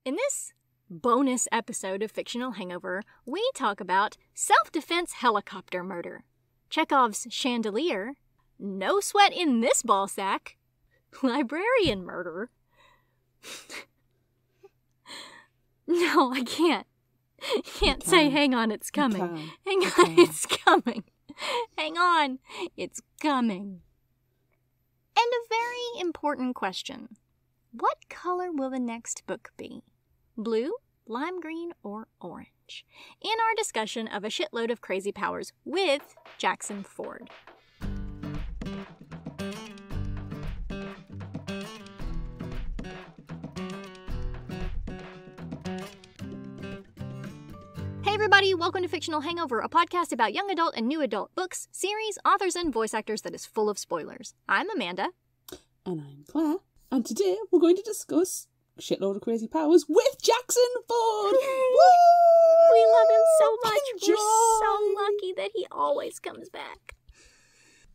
In this bonus episode of Fictional Hangover, we talk about self-defense helicopter murder, Chekhov's chandelier, no sweat in this ball sack, librarian murder. No, I can't. Can't say, hang on, it's coming. Hang on, it's coming. Hang on, it's coming. And a very important question. What color will the next book be? Blue, lime green, or orange? In our discussion of A Shitload of Crazy Powers with Jackson Ford. Hey everybody, welcome to Fictional Hangover, a podcast about young adult and new adult books, series, authors, and voice actors that is full of spoilers. I'm Amanda. And I'm Claire. And today we're going to discuss Shitload of Crazy Powers with Jackson Ford! Woo! We love him so much. Enjoy! We're so lucky that he always comes back.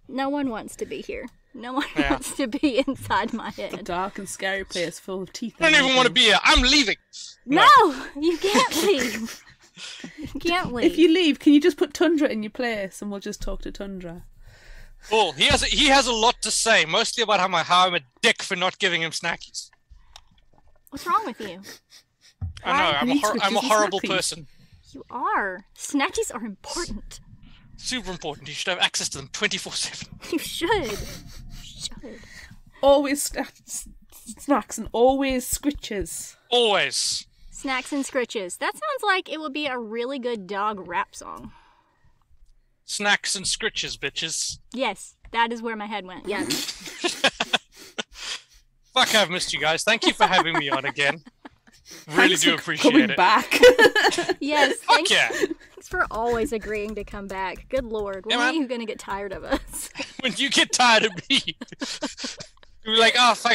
No one wants to be here. No one wants to be inside my head. A dark and scary place full of teeth. I don't even want to be here. I'm leaving. No, you can't leave. You can't leave. If you leave, can you just put Tundra in your place and we'll just talk to Tundra? Cool. He has a lot to say, mostly about how I'm a dick for not giving him snackies. What's wrong with you? I know. I'm a horrible person. You are. Snackies are important. Super important. You should have access to them 24/7. You should. Always snacks and always scritches. Always. Snacks and scritches. That sounds like it would be a really good dog rap song. Snacks and scritches, bitches. Yes, that is where my head went. Yes. Fuck, I've missed you guys. Thank you for having me on again. Really do appreciate coming it. Back. Yes. Fuck yeah. Thanks for always agreeing to come back. Good lord. When are you going to get tired of us? When you get tired of me. You're like, oh, fuck,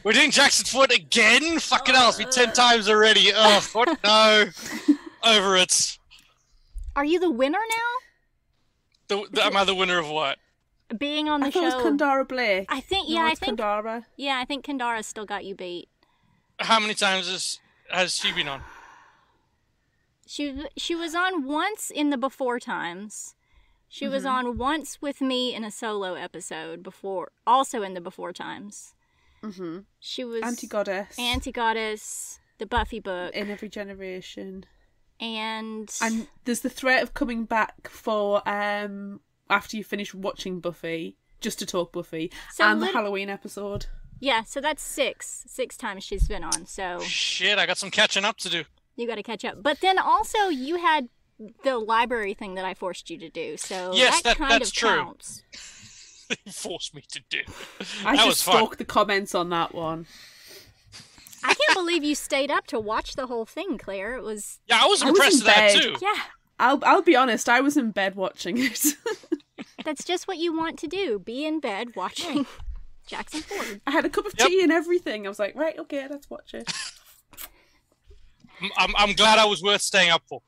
we're doing Jackson Ford again? Fucking hell, it's been 10 times already. Oh, what? No. Over it. Are you the winner now? Am I the winner of what? Being on the show. I thought it was Kandara Blake. I think, I think Kandara. Yeah, I think Kandara still got you beat. How many times has she been on? She was on once in the Before Times. She was on once with me in a solo episode before, also in the Before Times. Mm-hmm. She was Anti-Goddess, the Buffy book. In Every Generation. And there's the threat of coming back for after you finish watching Buffy, just to talk Buffy, and the Halloween episode. Yeah, so that's six times she's been on. So shit, I got some catching up to do. You got to catch up, but then also you had the library thing that I forced you to do. So yes, that kind that's of true. Counts. You forced me to do. I just stalked the comments on that one. I can't believe you stayed up to watch the whole thing, Claire. It was. Yeah, I was impressed with that too. Yeah. I'll be honest, I was in bed watching it. That's just what you want to do. Be in bed watching Jackson Ford. I had a cup of tea and everything. I was like, right, okay, let's watch it. I'm glad I was worth staying up for.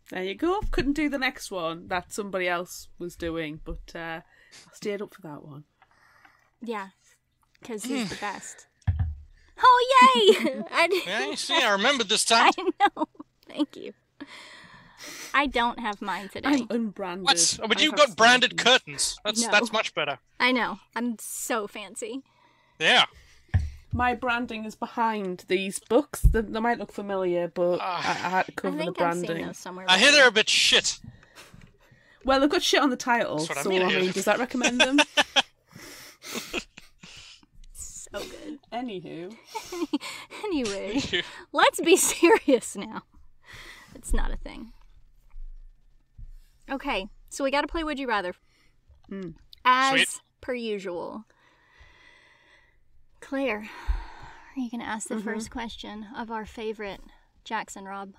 There you go. Couldn't do the next one that somebody else was doing, but I stayed up for that one. Yeah, because he's the best. Oh, yay! Yeah, you see, I remembered this time. I know. Thank you. I don't have mine today. I'm unbranded. What? Oh, but you've got branded curtains. That's much better. I know. I'm so fancy. Yeah. My branding is behind these books. They might look familiar, but I had to cover the branding. I've seen those somewhere. I hear they're a bit shit. Well, they've got shit on the title, so I mean, does that recommend them? So good. Anyway, let's be serious now. It's not a thing. Okay, so we got to play Would You Rather. As per usual. Claire, are you going to ask the first question of our favorite Jackson Rob?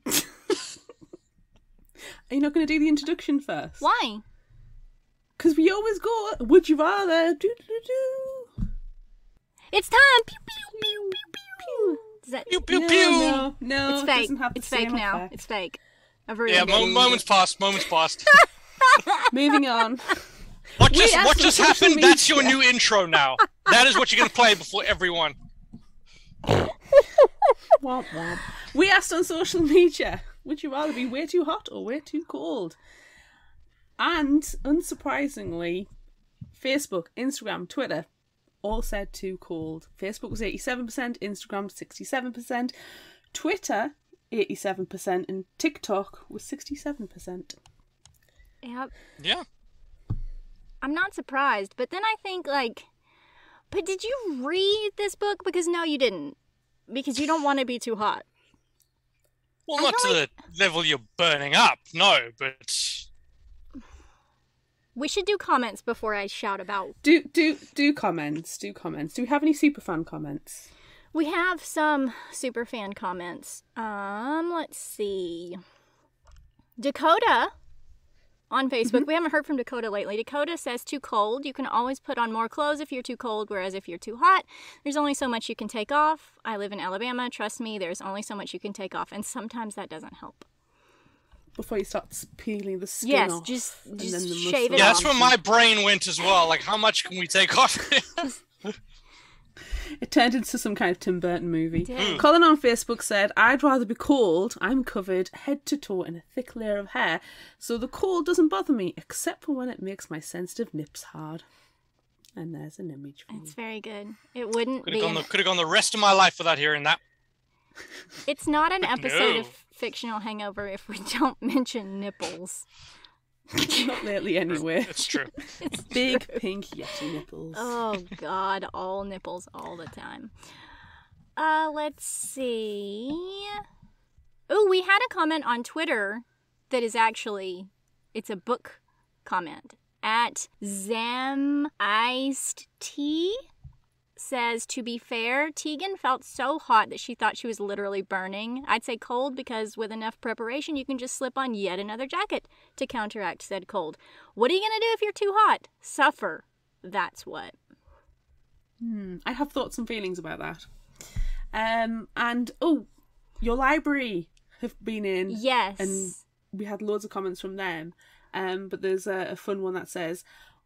Are you not going to do the introduction first? Why? Because we always go, would you rather? Do. It's time! Pew, pew, pew, pew, pew. Does that... Pew, pew, pew! No, it's fake. Doesn't have the it's fake same now. effect. It's fake. Yeah, moments past. Moving on. What just happened? That's your new intro now. That is what you're going to play before everyone. Womp womp. We asked on social media, would you rather be way too hot or way too cold? And, unsurprisingly, Facebook, Instagram, Twitter all said too cold. Facebook was 87%, Instagram 67%, Twitter 87%, and TikTok was 67%. Yep. Yeah. I'm not surprised, but then I think, but did you read this book? Because no, you didn't. Because you don't want to be too hot. Well, not to the level you're burning up, no, but... We should do comments before I shout about. Do comments. Do we have any superfan comments? We have some superfan comments. Let's see. Dakota on Facebook. We haven't heard from Dakota lately. Dakota says, too cold. You can always put on more clothes if you're too cold, whereas if you're too hot, there's only so much you can take off. I live in Alabama. Trust me, there's only so much you can take off, and sometimes that doesn't help. Before you start peeling the skin off. Just and then the shave it off. Yeah, that's where my brain went as well. Like, how much can we take off? It turned into some kind of Tim Burton movie. Colin on Facebook said, I'd rather be cold. I'm covered head to toe in a thick layer of hair, so the cold doesn't bother me, except for when it makes my sensitive nips hard. And there's an image for you. It's very good. It wouldn't Could have gone the rest of my life without hearing that. It's not an episode of Fictional Hangover if we don't mention nipples. Not lately anyway. It's true. It's big pink yeti nipples. Oh God, all nipples all the time. Let's see. Oh, we had a comment on Twitter that is actually, it's a book comment. At Zam Iced Tea says, to be fair, Tegan felt so hot that she thought she was literally burning. I'd say cold because with enough preparation you can just slip on yet another jacket to counteract said cold. What are you going to do if you're too hot? Suffer. That's what. I have thoughts and feelings about that. And, your library have been in. Yes. And we had loads of comments from them. But there's a fun one that says,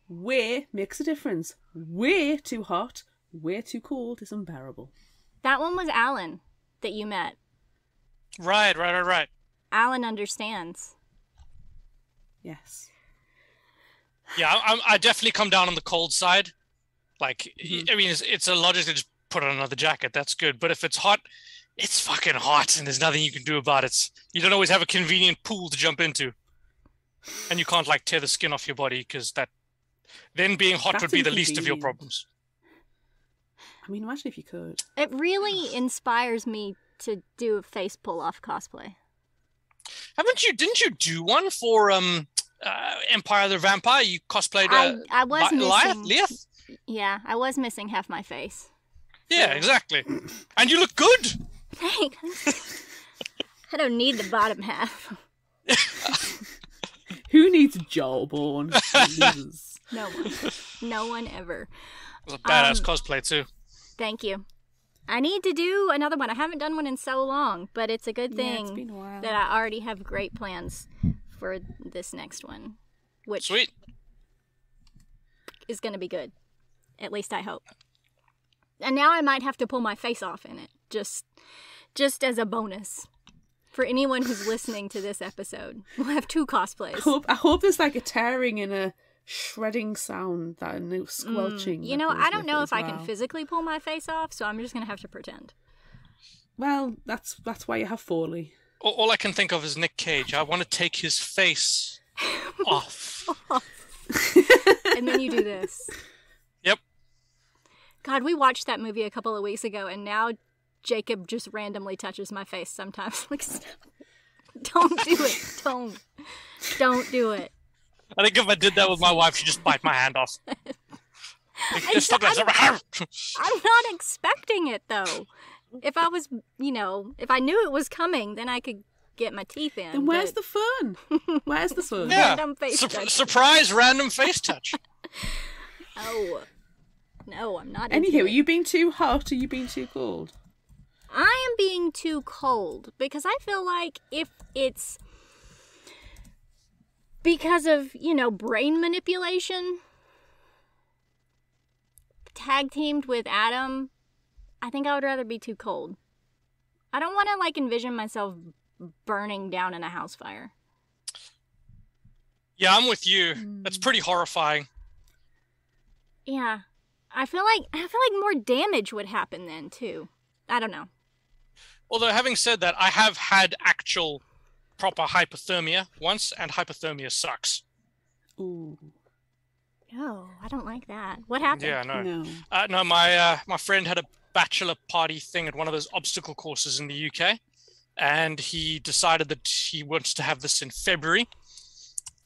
way makes a difference. Way too hot. Way too cold is unbearable. That one was Alan that you met. Right. Alan understands. Yes. Yeah, I definitely come down on the cold side. Like, I mean, it's a logic to just put on another jacket. That's good. But if it's hot, it's fucking hot, and there's nothing you can do about it. You don't always have a convenient pool to jump into. And you can't, tear the skin off your body, because then being hot would be the least of your problems. I mean, imagine if you could. It really inspires me to do a face pull-off cosplay. Didn't you do one for Empire of the Vampire? You cosplayed I was missing. Leith? Yeah, I was missing half my face. Yeah, exactly. And you look good. Thanks. I don't need the bottom half. Who needs jawbone? No one. No one ever. It was a badass cosplay too. Thank you. I need to do another one. I haven't done one in so long, but it's a good thing it's been a while. that I already have great plans for this next one, which Sweet. is going to be good. At least I hope. And now I might have to pull my face off in it, just as a bonus. For anyone who's listening to this episode, we'll have 2 cosplays. I hope there's a tearing and a shredding sound, that no squelching. I don't know if I can physically pull my face off, so I'm just going to have to pretend. Well, that's why you have Foley. All I can think of is Nick Cage. I want to take his face off. And then you do this. Yep. God, we watched that movie a couple of weeks ago, and now Jacob just randomly touches my face sometimes. Don't do it. Don't do it. I think if I did that with my wife, she'd just bite my hand off. I'm not expecting it, though. If I was, if I knew it was coming, then I could get my teeth in. Then where's the fun? Where's the fun? Yeah. Random face touch. Surprise random face touch. Oh. No, I'm not. Anywho, are you being too hot or are you being too cold? I am being too cold because I feel like if it's because of, brain manipulation, tag teamed with Adam, I think I would rather be too cold. I don't want to, like, envision myself burning down in a house fire. Yeah, I'm with you. That's pretty horrifying. Yeah. I feel like more damage would happen then, too. I don't know. Although, having said that, I have had actual proper hypothermia once, and hypothermia sucks. Ooh. Oh, I don't like that. What happened? Yeah, no. No. My friend had a bachelor party thing at one of those obstacle courses in the UK, and he decided that he wants to have this in February.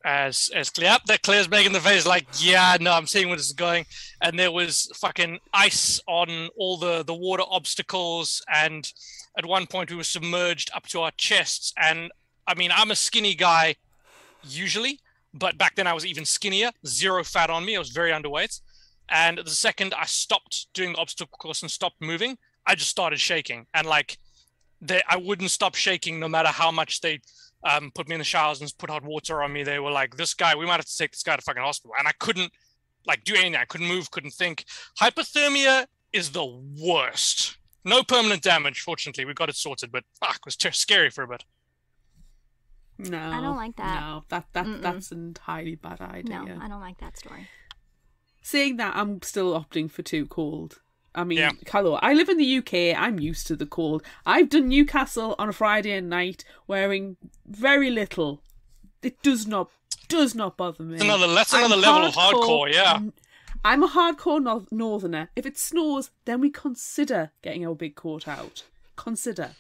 As Claire, yep, that Claire's making the face like, yeah, no, I'm seeing where this is going. And there was fucking ice on all the water obstacles, and at one point we were submerged up to our chests. And I mean, I'm a skinny guy usually, but back then I was even skinnier, zero fat on me. I was very underweight. And the second I stopped doing the obstacle course and stopped moving, I just started shaking. And like, I wouldn't stop shaking no matter how much they put me in the showers and put hot water on me. They were like, this guy, we might have to take this guy to fucking hospital. And I couldn't like do anything. I couldn't move, couldn't think. Hypothermia is the worst. No permanent damage, fortunately. We got it sorted, but fuck, it was scary for a bit. No. I don't like that. No, that's an entirely bad idea. No, I don't like that story. Saying that, I'm still opting for too cold. I mean, Yeah. hello, I live in the UK, I'm used to the cold. I've done Newcastle on a Friday night wearing very little. It does not bother me. That's another level of hardcore, yeah. I'm a hardcore northerner. If it snows, then we consider getting our big coat out. Consider.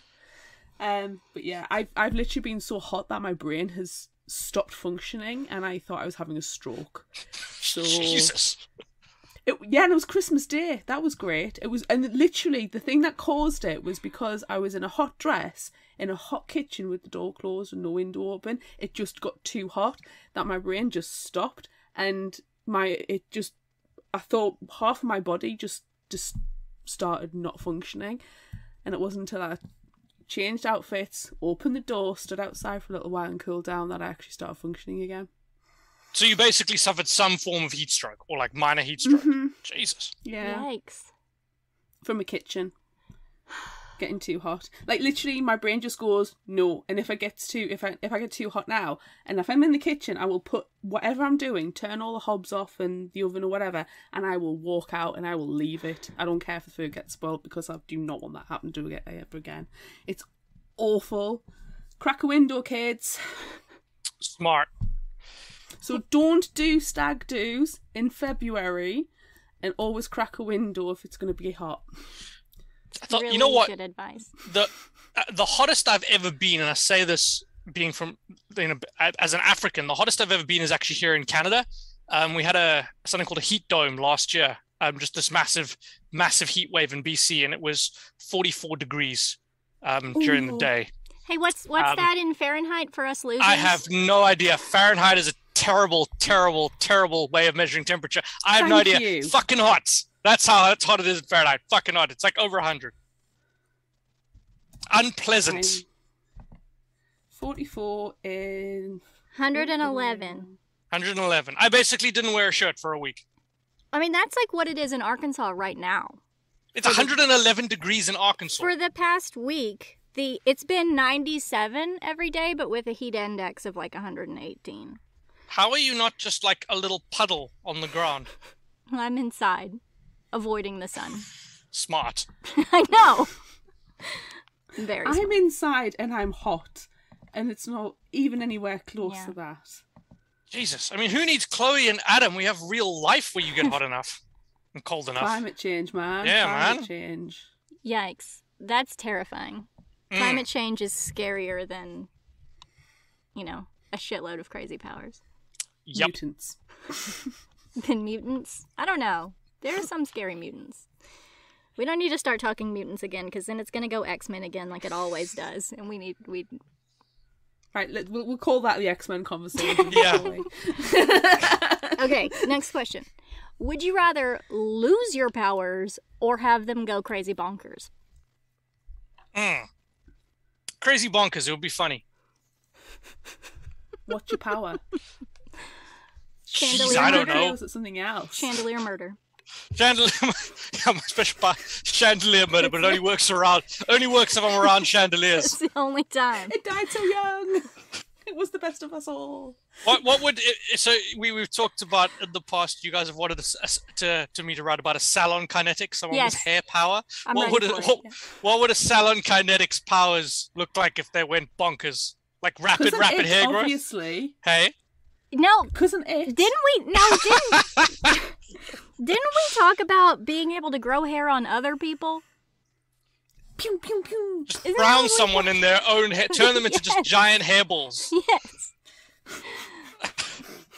But yeah, I've literally been so hot that my brain has stopped functioning, and I thought I was having a stroke. So Jesus. And it was Christmas Day. That was great. It was, and literally the thing that caused it was because I was in a hot dress in a hot kitchen with the door closed and no window open. It just got too hot that my brain just stopped, and I thought half of my body just started not functioning, and it wasn't until I changed outfits, opened the door, stood outside for a little while and cooled down that I actually started functioning again. So you basically suffered some form of heat stroke, or like minor heat stroke. Mm-hmm. Jesus. Yeah. Yikes. From a kitchen. Getting too hot. Like literally my brain just goes, no. And if I get too hot now, and if I'm in the kitchen, I will put whatever I'm doing, turn all the hobs off and the oven or whatever, and I will walk out and I will leave it. I don't care if the food gets spoiled, because I do not want that happen to it ever again. It's awful. Crack a window, kids. Smart. So don't do stag do's in February, and always crack a window if it's going to be hot. I thought, Really you know what? good advice. The hottest I've ever been, and I say this being from, as an African, the hottest I've ever been is actually here in Canada. We had something called a heat dome last year. Just this massive heat wave in BC, and it was 44 degrees during the day. Hey, what's that in Fahrenheit for us losers? I have no idea. Fahrenheit is a terrible, terrible, terrible way of measuring temperature. I have no idea. You. Fucking hot. That's how hot it is in Fahrenheit. Fucking hot. It's like over 100. Unpleasant. 44 in 111. 111. I basically didn't wear a shirt for a week. I mean, that's like what it is in Arkansas right now. It's 111 degrees in Arkansas. For the past week, it's been 97 every day, but with a heat index of like 118. How are you not just like a little puddle on the ground? I'm inside, avoiding the sun. Smart. I know. Very smart. I'm inside and I'm hot, and it's not even anywhere close to that. Jesus. I mean, who needs Chloe and Adam? We have real life where you get hot enough and cold enough. Climate change, man. Yeah, Climate change. Yikes. That's terrifying. Climate change is scarier than, a shitload of crazy powers. Yep. Mutants. Than mutants? I don't know. There are some scary mutants. We don't need to start talking mutants again, because then it's going to go X-Men again like it always does. And we Right, we'll call that the X-Men conversation. Yeah. Okay, next question. Would you rather lose your powers or have them go crazy bonkers? Crazy bonkers. It would be funny. What's your power? Chandelier I don't murder? know. Or is it something else? Chandelier murder. Chandelier, yeah, my special chandelier murder, but it only works if I'm around chandeliers. It's the only time. It died so young. It was the best of us all. What would it, so we've talked about in the past? You guys have wanted to me to write about a salon kinetic, someone with hair power. What would a salon kinetic's powers look like if they went bonkers? Like rapid hair growth? Obviously. Hey. No. Cousin it. Didn't we talk about being able to grow hair on other people? Pew pew pew. Just drown someone in their own hair, turn them into just giant hairballs. Yes.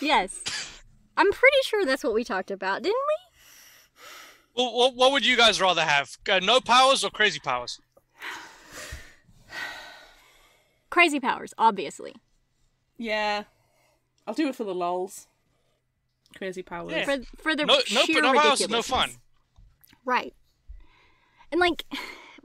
Yes. I'm pretty sure that's what we talked about, didn't we? Well, what would you guys rather have? No powers or crazy powers? Crazy powers, obviously. Yeah. I'll do it for the lols. Crazy powers. Yeah. For the sheer no powers, ridiculousness. no fun. Right. And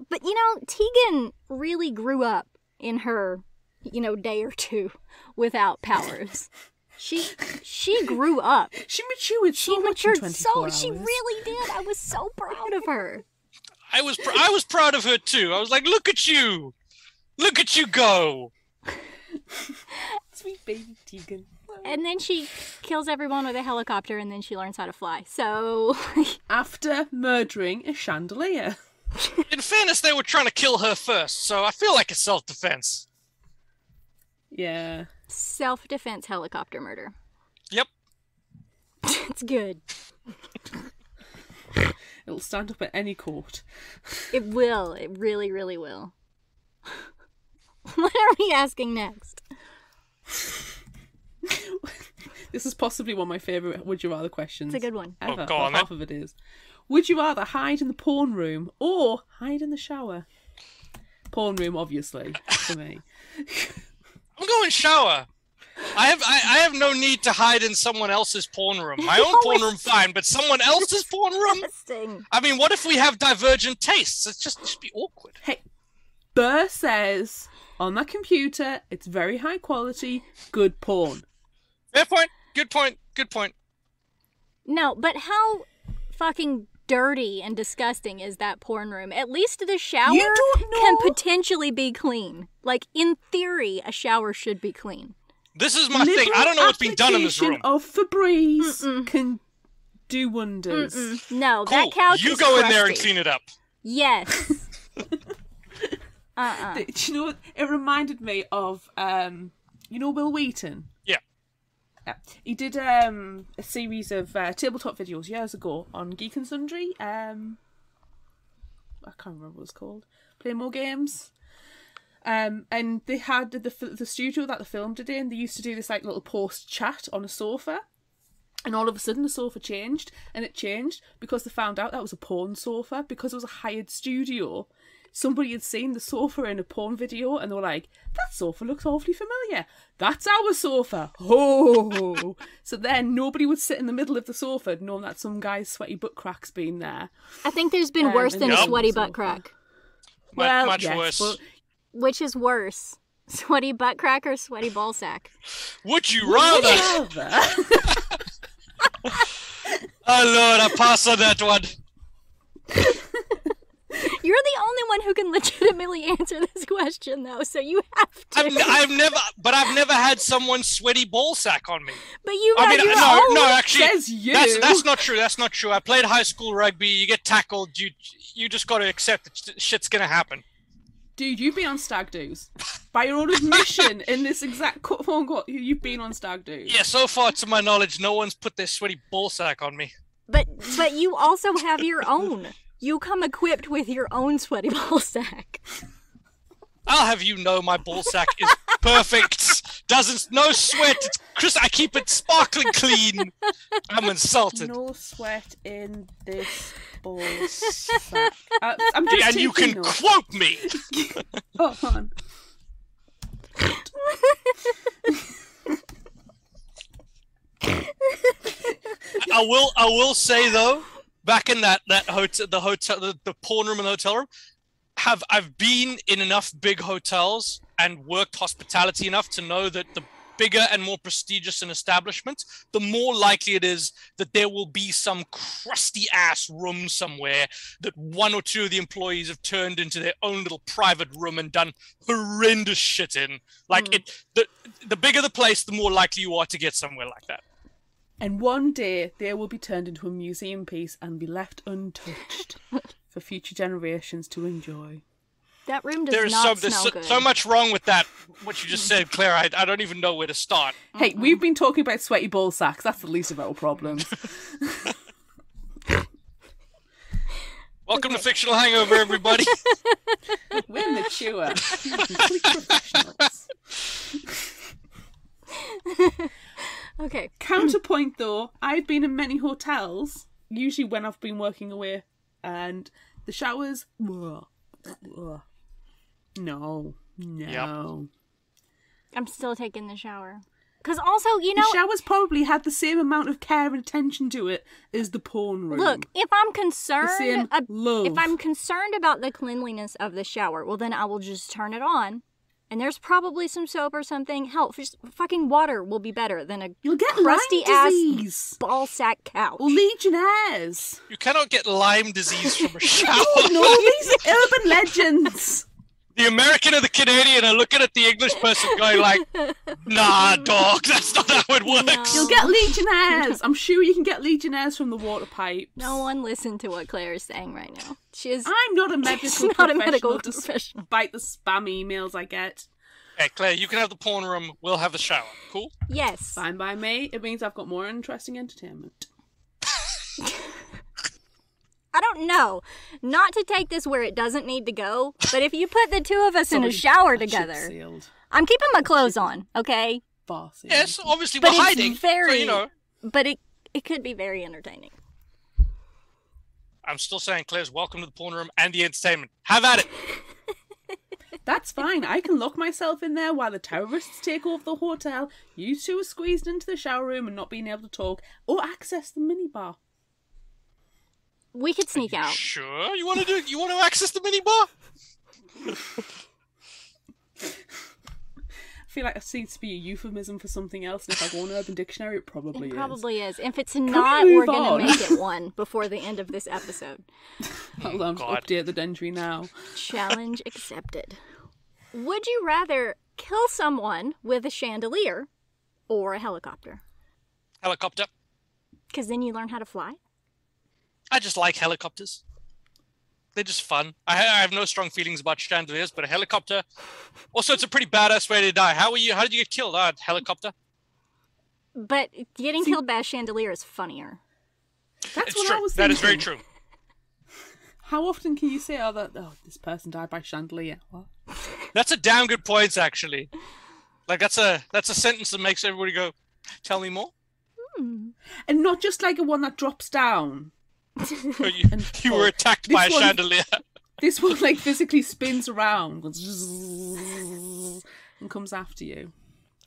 but Tegan really grew up in her, day or two without powers. She grew up. She matured so much in 24 hours. She really did. I was so proud of her. I was proud of her too. I was like, look at you go. Sweet baby Tegan. And then she kills everyone with a helicopter, and then she learns how to fly. So after murdering a chandelier. In fairness, they were trying to kill her first, so I feel like it's self-defense. Yeah. Self-defense helicopter murder. Yep. It's good. It'll stand up at any court. It will. It really, really will. What are we asking next? This is possibly one of my favourite Would You Rather questions. It's a good one. Ever. Oh, go on, half of it is. Would you rather hide in the porn room or hide in the shower? Porn room, obviously, for me. I'm going shower. I have no need to hide in someone else's porn room. My own porn room, fine, but someone else's porn room? I mean, what if we have divergent tastes? It's just be awkward. Hey, Burr says on that computer, it's very high quality, good porn. Fair point. Good point. Good point. No, but how fucking dirty and disgusting is that porn room? At least the shower can potentially be clean. Like, in theory, a shower should be clean. This is my thing. I don't know what's being done in this room. Of Febreze can do wonders. No, cool. That couch you is go crusty. in there and clean it up. Yes. Do you know what? It reminded me of, Will Wheaton? Yeah. He did a series of tabletop videos years ago on Geek and Sundry. I can't remember what it's called. Play More Games. And they had the studio that they filmed it in. They used to do this like little post chat on a sofa, and all of a sudden the sofa changed, and it changed because they found out that was a porn sofa because it was a hired studio. Somebody had seen the sofa in a porn video, and they were like, "That sofa looks awfully familiar. That's our sofa." Oh, so then nobody would sit in the middle of the sofa, knowing that some guy's sweaty butt crack's been there. I think there's been worse than a sweaty butt crack. Well, much yes, worse. But... Which is worse, sweaty butt crack or sweaty ball sack? Would you rather? Oh Lord, I pass on that one. You're the only one who can legitimately answer this question, though, so you have to. I've never had someone sweaty ball sack on me. But you have your own. No, actually, says you. That's not true. That's not true. I played high school rugby. You get tackled. You just got to accept that shit's gonna happen. Dude, you've been on stag do's. By your own admission, in this exact phone call, you've been on stag do's. Yeah, so far, to my knowledge, no one's put their sweaty ball sack on me. But you also have your own. You come equipped with your own sweaty ball sack. I'll have you know my ball sack is perfect. No sweat. It's crisp. I keep it sparkling clean. I'm insulted. No sweat in this ball sack. I'm just and you can notes. quote me. Hold on. I will say though, back in that hotel, the porn room in the hotel room, I've been in enough big hotels and worked hospitality enough to know that the bigger and more prestigious an establishment, the more likely it is that there will be some crusty ass room somewhere that one or two of the employees have turned into their own little private room and done horrendous shit in. Like the bigger the place, the more likely you are to get somewhere like that. And one day they will be turned into a museum piece and be left untouched for future generations to enjoy. That room does not smell good. There's so much wrong with that, what you just said, Claire. I don't even know where to start. Hey, we've been talking about sweaty ball sacks. That's the least of our problems. Welcome to Fictional Hangover, everybody. We're mature. Complete professionals. Okay. Counterpoint, though, I've been in many hotels, usually when I've been working away, and the showers... No. Yep. I'm still taking the shower. Because also, you know... The showers probably had the same amount of care and attention to it as the porn room. Look, if I'm concerned... love. If I'm concerned about the cleanliness of the shower, well, then I will just turn it on. And there's probably some soap or something. Hell, just fucking water will be better than a You'll get crusty-ass ball sack couch. Or Legionnaires. You cannot get Lyme disease from a shower. No, these are urban legends. The American and the Canadian are looking at the English person going like, nah, dog, that's not how it works. No. You'll get Legionnaires. I'm sure you can get Legionnaires from the water pipes. No one listen to what Claire is saying right now. I'm not a medical professional despite the spam emails I get. Hey, Claire, you can have the porn room, we'll have the shower. Cool? Yes. Fine by me. It means I've got more interesting entertainment. I don't know. Not to take this where it doesn't need to go, but if you put the two of us in a shower together, I'm keeping my clothes on, okay? Yes, obviously but we're hiding, so you know. But it could be very entertaining. I'm still saying, Claire's welcome to the porn room and the entertainment. Have at it. That's fine. I can lock myself in there while the terrorists take over the hotel. You two are squeezed into the shower room and not being able to talk or access the minibar. We could sneak out. Sure, you want to access the minibar? I feel like it seems to be a euphemism for something else, and if I go on Urban Dictionary, it probably is. It probably is. If it's not, we're going to make it one before the end of this episode. Hold on, update the Dendry now. Challenge accepted. Would you rather kill someone with a chandelier or a helicopter? Helicopter. Because then you learn how to fly? I just like helicopters. They're just fun. I have no strong feelings about chandeliers, but a helicopter... Also, it's a pretty badass way to die. How did you get killed? Helicopter? But getting killed by a chandelier is funnier. That's what I was thinking. That is very true. How often can you say, this person died by chandelier? What? That's a damn good point, actually. Like, that's a sentence that makes everybody go, tell me more? And not just like a one that drops down. You were attacked by a chandelier. This one like physically spins around and comes after you.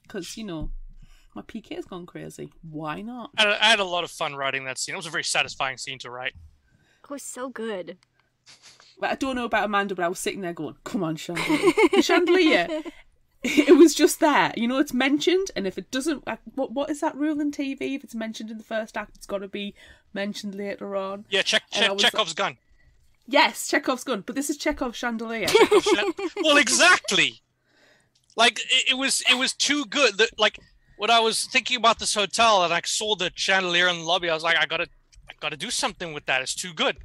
Because, my PK's gone crazy. Why not? I had a lot of fun writing that scene. It was a very satisfying scene to write. It was so good. But I don't know about Amanda, but I was sitting there going, come on, chandelier. The chandelier, it was just there. It's mentioned, and if it doesn't... What is that rule in TV? If it's mentioned in the first act, it's got to be mentioned later on. Yeah, Chekhov's gun. Yes, Chekhov's gun, but this is Chekhov's chandelier. Well, exactly. Like, it was too good. Like, when I was thinking about this hotel and I saw the chandelier in the lobby, I was like, I gotta do something with that. It's too good.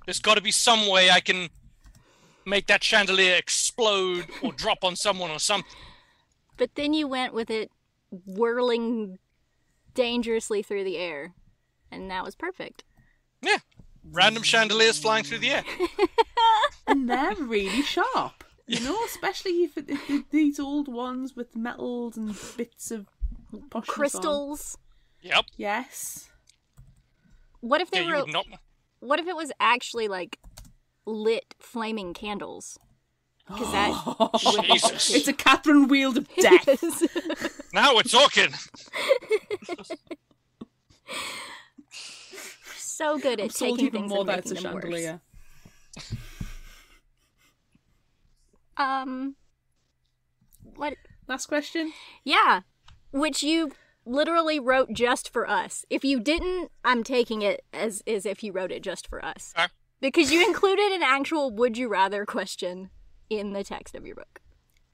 There's got to be some way I can make that chandelier explode or drop on someone or something. But then you went with it whirling dangerously through the air, and that was perfect. Yeah. Random chandeliers flying through the air. And they're really sharp. Especially if these old ones with metals and bits of crystals. Yep. Yes. What if What if it was actually like lit flaming candles? Because that Jesus. It's a Catherine wheel of death. Yes. Now we're talking. So good at taking things and making them worse. What? Last question? Yeah. which you literally wrote just for us. If you didn't, I'm taking it as if you wrote it just for us. Because you included an actual would you rather question in the text of your book.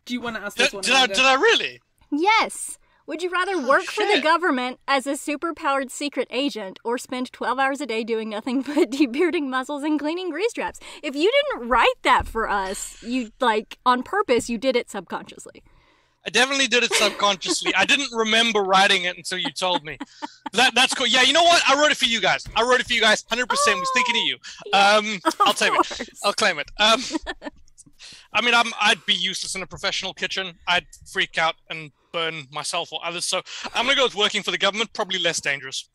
Do you want to ask this one? Did I really? Yes. Would you rather work for the government as a superpowered secret agent or spend 12 hours a day doing nothing but debearding muscles and cleaning grease traps? If you didn't write that for us, you, like, on purpose, you did it subconsciously. I definitely did it subconsciously. I didn't remember writing it until you told me. That's cool. Yeah, you know what? I wrote it for you guys. 100% was thinking of you. I'll take it. I'll claim it. I mean, I'd be useless in a professional kitchen. I'd freak out and burn myself or others. So I'm going to go with working for the government, probably less dangerous.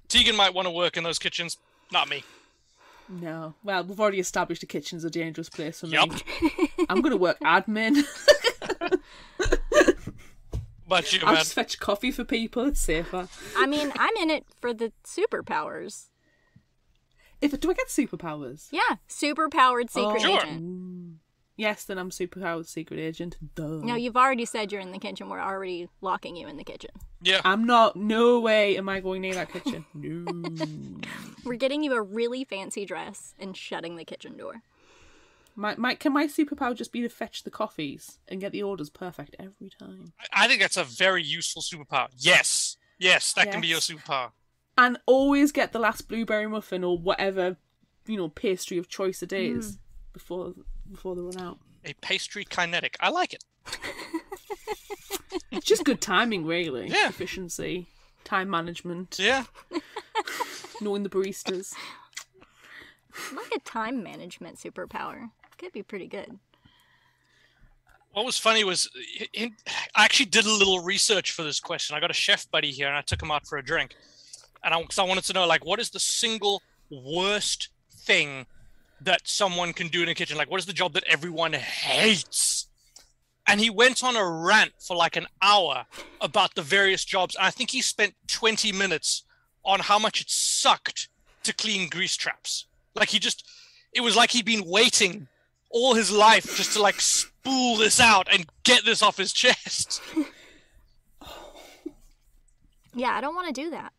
Tegan might want to work in those kitchens. Not me. No. Well, we've already established the kitchen's a dangerous place for me. Yep. I'm going to work admin. But you, I'll man. just fetch coffee for people. It's safer. I mean, I'm in it for the superpowers. Do I get superpowers? Yeah, superpowered secret Sure. agent. Yes, then I'm superpowered secret agent. Duh. No, you've already said you're in the kitchen. We're already locking you in the kitchen. Yeah. I'm not. No way am I going near that kitchen. No. We're getting you a really fancy dress and shutting the kitchen door. Can my superpower just be to fetch the coffees and get the orders perfect every time? I think that's a very useful superpower. Yes, that can be your superpower. And always get the last blueberry muffin or whatever, pastry of choice it is before they run out. A pastry kinetic. I like it. It's just good timing, really. Yeah. Efficiency, time management. Yeah. Knowing the baristas. Like a time management superpower. Could be pretty good. What was funny was I actually did a little research for this question. I got a chef buddy here, and I took him out for a drink. And I wanted to know, like, what is the single worst thing that someone can do in a kitchen? Like, what is the job that everyone hates? And he went on a rant for like an hour about the various jobs. And I think he spent 20 minutes on how much it sucked to clean grease traps. Like, it was like he'd been waiting all his life just to, like, spool this out and get this off his chest. Yeah, I don't want to do that.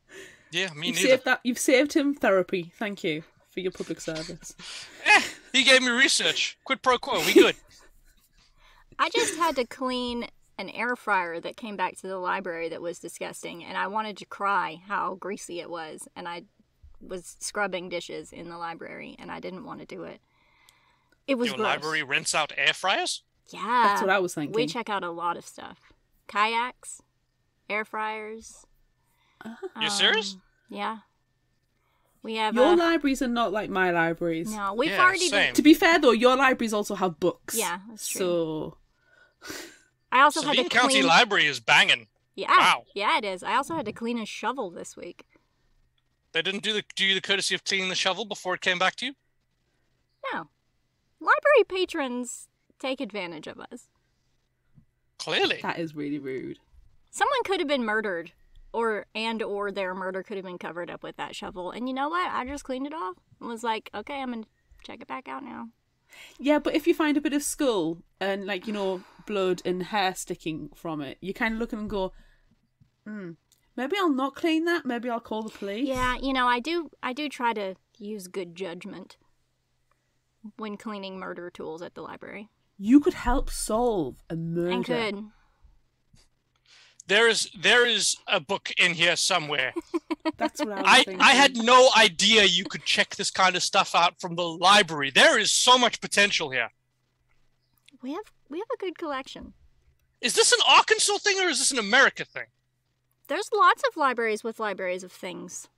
Yeah, me neither. You've saved him therapy. Thank you for your public service. He gave me research. Quid pro quo. We good. I just had to clean an air fryer that came back to the library that was disgusting, and I wanted to cry how greasy it was, and I was scrubbing dishes in the library, and I didn't want to do it. It was Your gross. library rents out air fryers? Yeah. That's what I was thinking. We check out a lot of stuff. Kayaks, air fryers. You serious? Yeah. We have Your libraries are not like my libraries. No, we've Yeah, already same. To be fair, though, your libraries also have books. Yeah, that's true. So I also had to Sabine County clean... Library is banging. Yeah. Wow. Yeah, it is. I also had to clean a shovel this week. They didn't do you the courtesy of cleaning the shovel before it came back to you? No. Library patrons take advantage of us. Clearly. that is really rude. Someone could have been murdered, or their murder could have been covered up with that shovel. And you know what? I just cleaned it off and was like, okay, I'm going to check it back out now. Yeah, but if you find a bit of skull and, like, blood and hair sticking from it, you kind of look and go, maybe I'll not clean that. Maybe I'll call the police. Yeah, I do try to use good judgment when cleaning murder tools at the library. You could help solve a murder. And could. There is a book in here somewhere. That's what I was thinking. I had no idea you could check this kind of stuff out from the library. There is so much potential here. We have a good collection. Is this an Arkansas thing or is this an America thing? There's lots of libraries with libraries of things.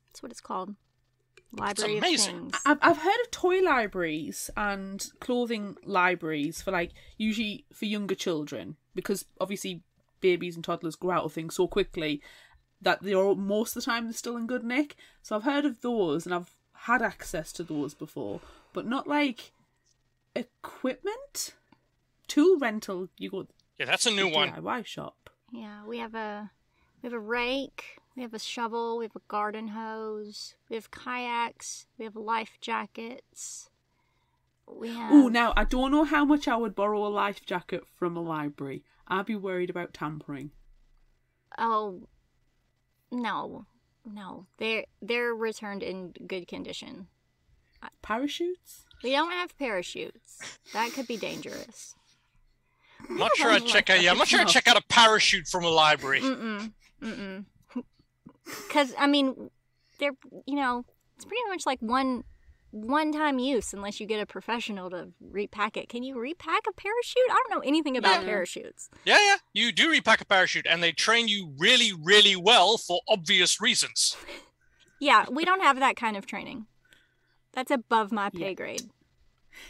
That's what it's called. Library of amazing. things. I've heard of toy libraries and clothing libraries for, like, usually for younger children, because obviously babies and toddlers grow out of things so quickly that most of the time they're still in good nick. So I've heard of those and I've had access to those before, but not like equipment. Tool rental, you go. Yeah, that's a new one. DIY shop. Yeah, we have a rake, we have a shovel, we have a garden hose, we have kayaks, we have life jackets. We have... Oh, now I don't know how much I would borrow a life jacket from a library. I'd be worried about tampering. Oh, no. They're returned in good condition. Parachutes? We don't have parachutes. That could be dangerous. I'm not sure I'd check out a parachute from a library. Because, I mean, they're, it's pretty much like one-time use unless you get a professional to repack it. Can you repack a parachute? I don't know anything about parachutes. Yeah. You do repack a parachute, and they train you really, really well for obvious reasons. Yeah, we don't have that kind of training. That's above my pay grade.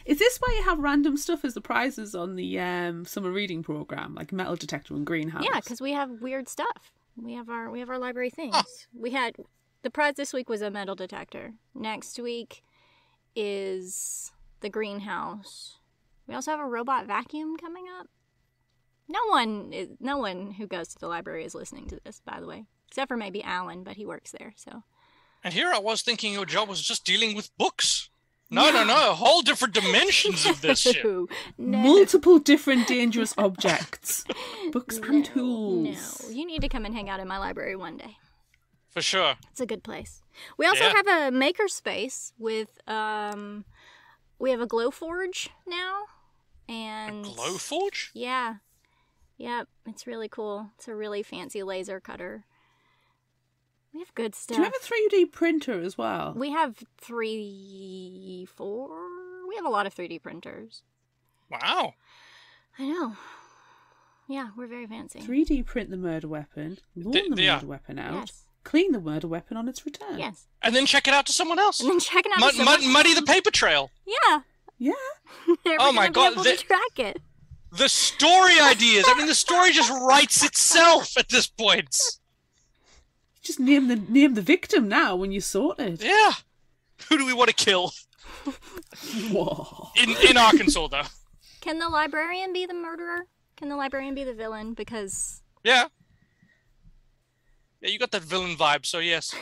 Is this why you have random stuff as the prizes on the summer reading program, like metal detector and greenhouse? Yeah, because we have weird stuff. We have our library things. We had the prize this week was a metal detector. Next week is the greenhouse. We also have a robot vacuum coming up. No one who goes to the library is listening to this, by the way, except for maybe Alan, but he works there. So. And here I was thinking your job was just dealing with books. No, whole different dimensions of this shit. No. Multiple different dangerous objects. Books and tools. No, you need to come and hang out in my library one day. For sure. It's a good place. We also have a maker space with, we have a glow forge now. And a glow forge? Yeah. Yep, it's really cool. It's a really fancy laser cutter. We have good stuff. Do you have a 3D printer as well? We have 3, 4. We have a lot of 3D printers. Wow. I know. Yeah, we're very fancy. 3D print the murder weapon, loan the murder weapon out, clean the murder weapon on its return. Yes. And then check it out to someone else. And then check it out to someone else. Muddy the paper trail. Yeah. Yeah. Oh my God. To track it. The story ideas. I mean, the story just writes itself at this point. Just name the victim now when you sort it. Yeah. Who do we want to kill? Whoa. In Arkansas, though. Can the librarian be the murderer? Can the librarian be the villain? Because... Yeah, you got that villain vibe, so yes.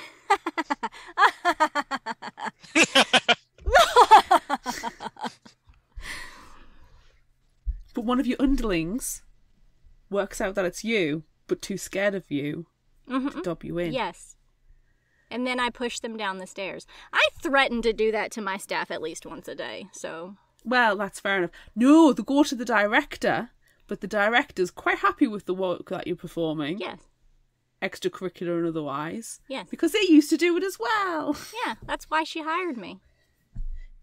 But one of your underlings works out that it's you, but too scared of you to dob you in. Yes. And then I push them down the stairs. I threaten to do that to my staff at least once a day, so... Well, that's fair enough. No, they go to the director, but the director's quite happy with the work that you're performing. Yes. Extracurricular and otherwise. Yes. Because they used to do it as well. Yeah, that's why she hired me.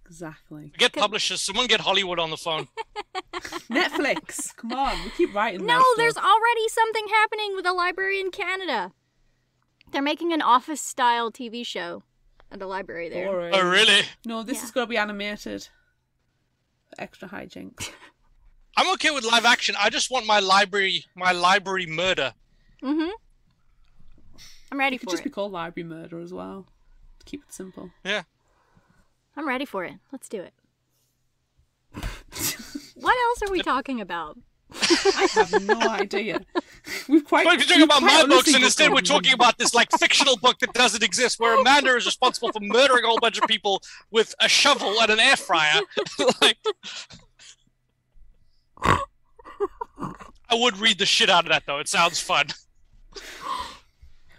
Exactly. Get publishers. Someone get Hollywood on the phone. Netflix. Come on, we keep writing. No, there's already something happening with a library in Canada. They're making an office-style TV show at the library there. Boring. Oh, really? No, this is going to be animated. Extra hijinks. I'm okay with live action. I just want my library murder. Mm-hmm. I'm ready for it. It could just be called Library Murder as well. To keep it simple. Yeah. I'm ready for it. Let's do it. What else are we talking about? I have no idea. We're talking about my books, and instead we're talking about this like fictional book that doesn't exist, where Amanda is responsible for murdering a whole bunch of people with a shovel and an air fryer. Like, I would read the shit out of that, though. It sounds fun.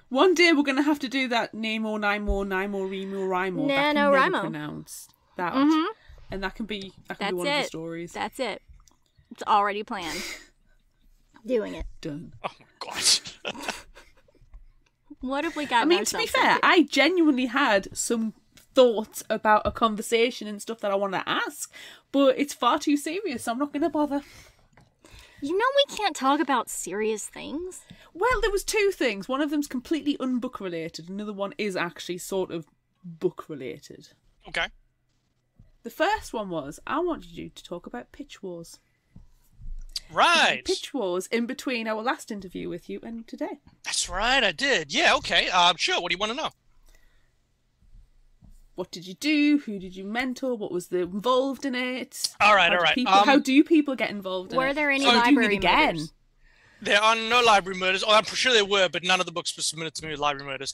One day we're going to have to do that Nemo, Nimo, Nimo, Remo, Rimo. NaNoWriMo. Pronounced that. Mm-hmm. And that can be one of the stories. That's it. It's already planned. Doing it. Done. Oh my god. What have we got? I mean, to be fair, I genuinely had some thoughts about a conversation and stuff that I want to ask, but it's far too serious, so I'm not going to bother. You know we can't talk about serious things. Well, there was two things. One of them's completely unbook related. Another one is actually sort of book related. Okay. The first one was, I wanted you to talk about pitch wars. Right. Pitch wars in between our last interview with you and today. That's right, I did. Yeah, okay. Sure, what do you want to know? What did you do? Who did you mentor? What was involved in it? All right. How do people get involved in it? Were there any library murders? There are no library murders. Oh, I'm sure there were, but none of the books were submitted to me with library murders.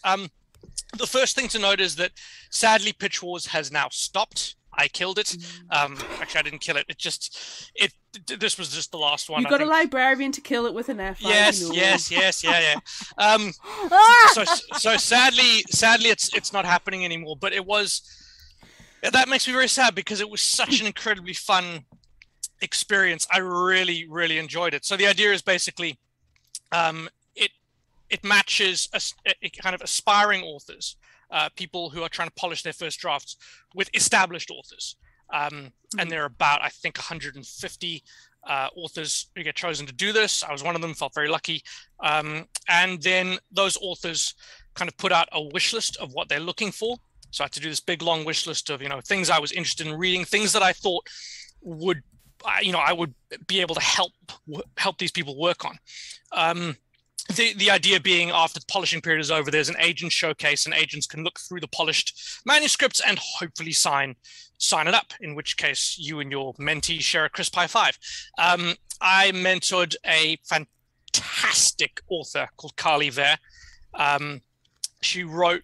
The first thing to note is that, sadly, Pitch Wars has now stopped. I killed it. Actually, I didn't kill it. This was just the last one. You got a librarian to kill it with an F. Yes, yeah. So sadly, it's not happening anymore. But that makes me very sad because it was such an incredibly fun experience. I really, really enjoyed it. So the idea is basically, it matches a kind of aspiring authors, people who are trying to polish their first drafts, with established authors. And there are about, I think, 150 authors who get chosen to do this. I was one of them, felt very lucky. And then those authors kind of put out a wish list of what they're looking for. So I had to do this big, long wish list of, things I was interested in reading, things that I thought would, I would be able to help these people work on. The idea being, after the polishing period is over, there's an agent showcase, and agents can look through the polished manuscripts and hopefully sign it up, in which case you and your mentee share a crisp high five. I mentored a fantastic author called Carly Vare. She wrote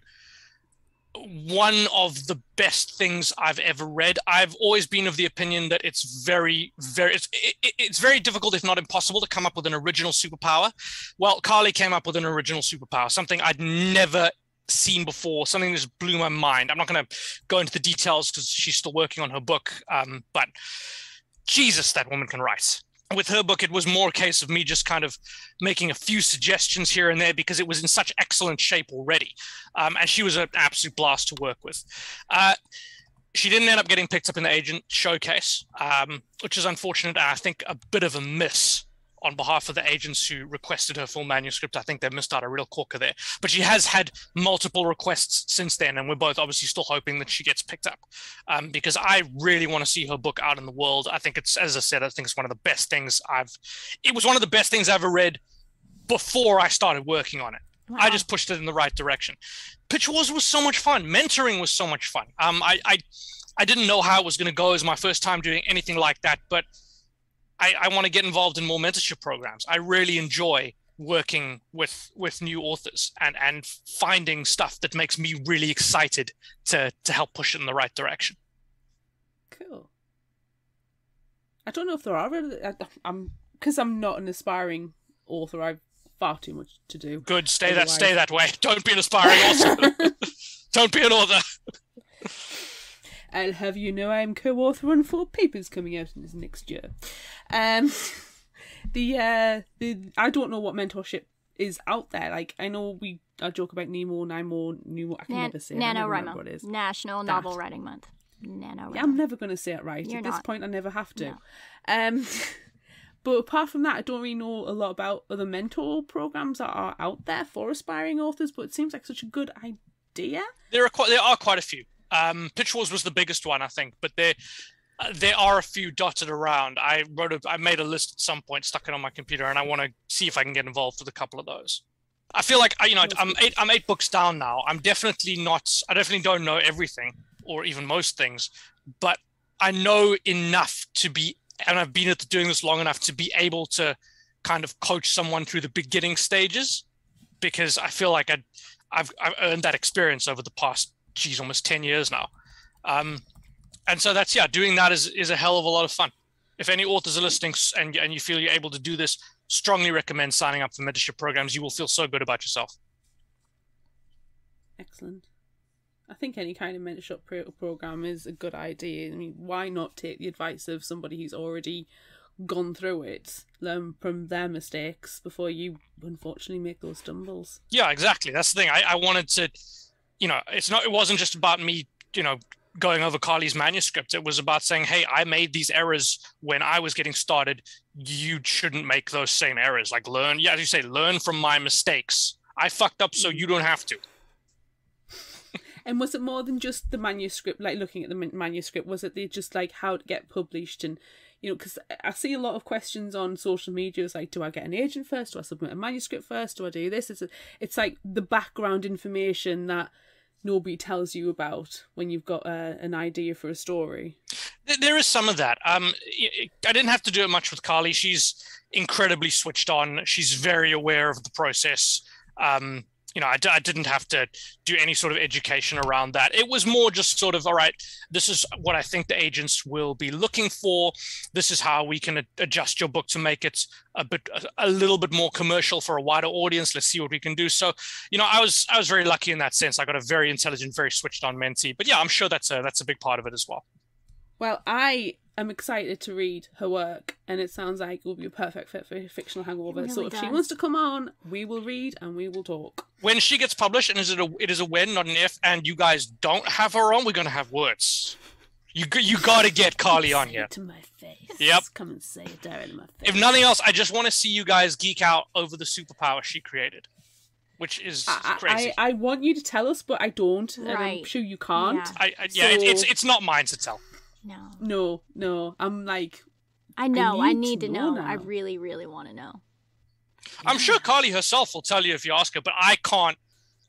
one of the best things I've ever read. I've always been of the opinion that it's very, it's very difficult, if not impossible, to come up with an original superpower. Well, Carly came up with an original superpower, something I'd never seen before, something that just blew my mind. I'm not going to go into the details because she's still working on her book, but Jesus, that woman can write. With her book, it was more a case of me just kind of making a few suggestions here and there because it was in such excellent shape already. And she was an absolute blast to work with. She didn't end up getting picked up in the agent showcase, which is unfortunate. And I think a bit of a miss on behalf of the agents who requested her full manuscript. I think they missed out a real corker there. But she has had multiple requests since then, and we're both obviously still hoping that she gets picked up, because I really want to see her book out in the world. I think it's, as I said, I think it's one of the best things it was one of the best things I've ever read before I started working on it. Wow. I just pushed it in the right direction. Pitch Wars was so much fun. Mentoring was so much fun. I didn't know how it was going to go. It was my first time doing anything like that, but I want to get involved in more mentorship programs. I really enjoy working with new authors and finding stuff that makes me really excited to help push it in the right direction. Cool. I don't know if there are. Because I'm not an aspiring author. I've far too much to do. Good. Stay that way. Don't be an aspiring author. Don't be an author. I'll have you know I'm co-author on 4 papers coming out in this next year. I don't know what mentorship is out there. Like, I know I joke about NaNoWriMo. I can never say it. NaNoWriMo. What it is. National Novel Writing Month. NaNoWriMo. Yeah, I'm never going to say it right. You're At not. this point, I never have to. No. But apart from that, I don't really know a lot about other mentor programs that are out there for aspiring authors, but it seems like such a good idea. There are quite a few. Pitch Wars was the biggest one, I think, but there are a few dotted around. I made a list at some point, stuck it on my computer, and I want to see if I can get involved with a couple of those. I feel like I'm 8 books down now. I definitely don't know everything or even most things, but I know enough to be, and I've been doing this long enough to be able to kind of coach someone through the beginning stages, because I feel like I've earned that experience over the past almost 10 years now. And so doing that is a hell of a lot of fun. If any authors are listening and you feel you're able to do this, strongly recommend signing up for mentorship programs. You will feel so good about yourself. Excellent. I think any kind of mentorship program is a good idea. I mean, why not take the advice of somebody who's already gone through it, learn from their mistakes before you unfortunately make those stumbles? Yeah, exactly. That's the thing. I wanted to, it wasn't just about me, going over Carly's manuscript. It was about saying, hey, I made these errors when I was getting started. You shouldn't make those same errors. Like, as you say, learn from my mistakes. I fucked up, so you don't have to. And was it more than just the manuscript, like looking at the manuscript? Was it just like how to get published? And, because I see a lot of questions on social media. It's like, do I get an agent first? Do I submit a manuscript first? Do I do this? It's like the background information that nobody tells you about when you've got an idea for a story. There is some of that. I didn't have to do it much with Carly. She's incredibly switched on. She's very aware of the process. I didn't have to do any sort of education around that. It was more just sort of, all right, this is what I think the agents will be looking for. This is how we can adjust your book to make it a little bit more commercial for a wider audience. Let's see what we can do. So, I was very lucky in that sense. I got a very intelligent, very switched on mentee. But yeah, I'm sure that's a big part of it as well. Well, I am excited to read her work, and it sounds like it will be a perfect fit for Fictional Hangover. Really so if she wants to come on, we will read and we will talk. When she gets published, and it is a when, not an if, and you guys don't have her on, we're going to have words. You got to get Carly on here. To my face. Yep. Come and say it directly to my face. If nothing else, I just want to see you guys geek out over the superpower she created, which is crazy. I want you to tell us, but I don't, and I'm sure you can't. Yeah, it's not mine to tell. No. I'm like, I need to know. I really, really want to know. I'm sure Carly herself will tell you if you ask her, but I can't.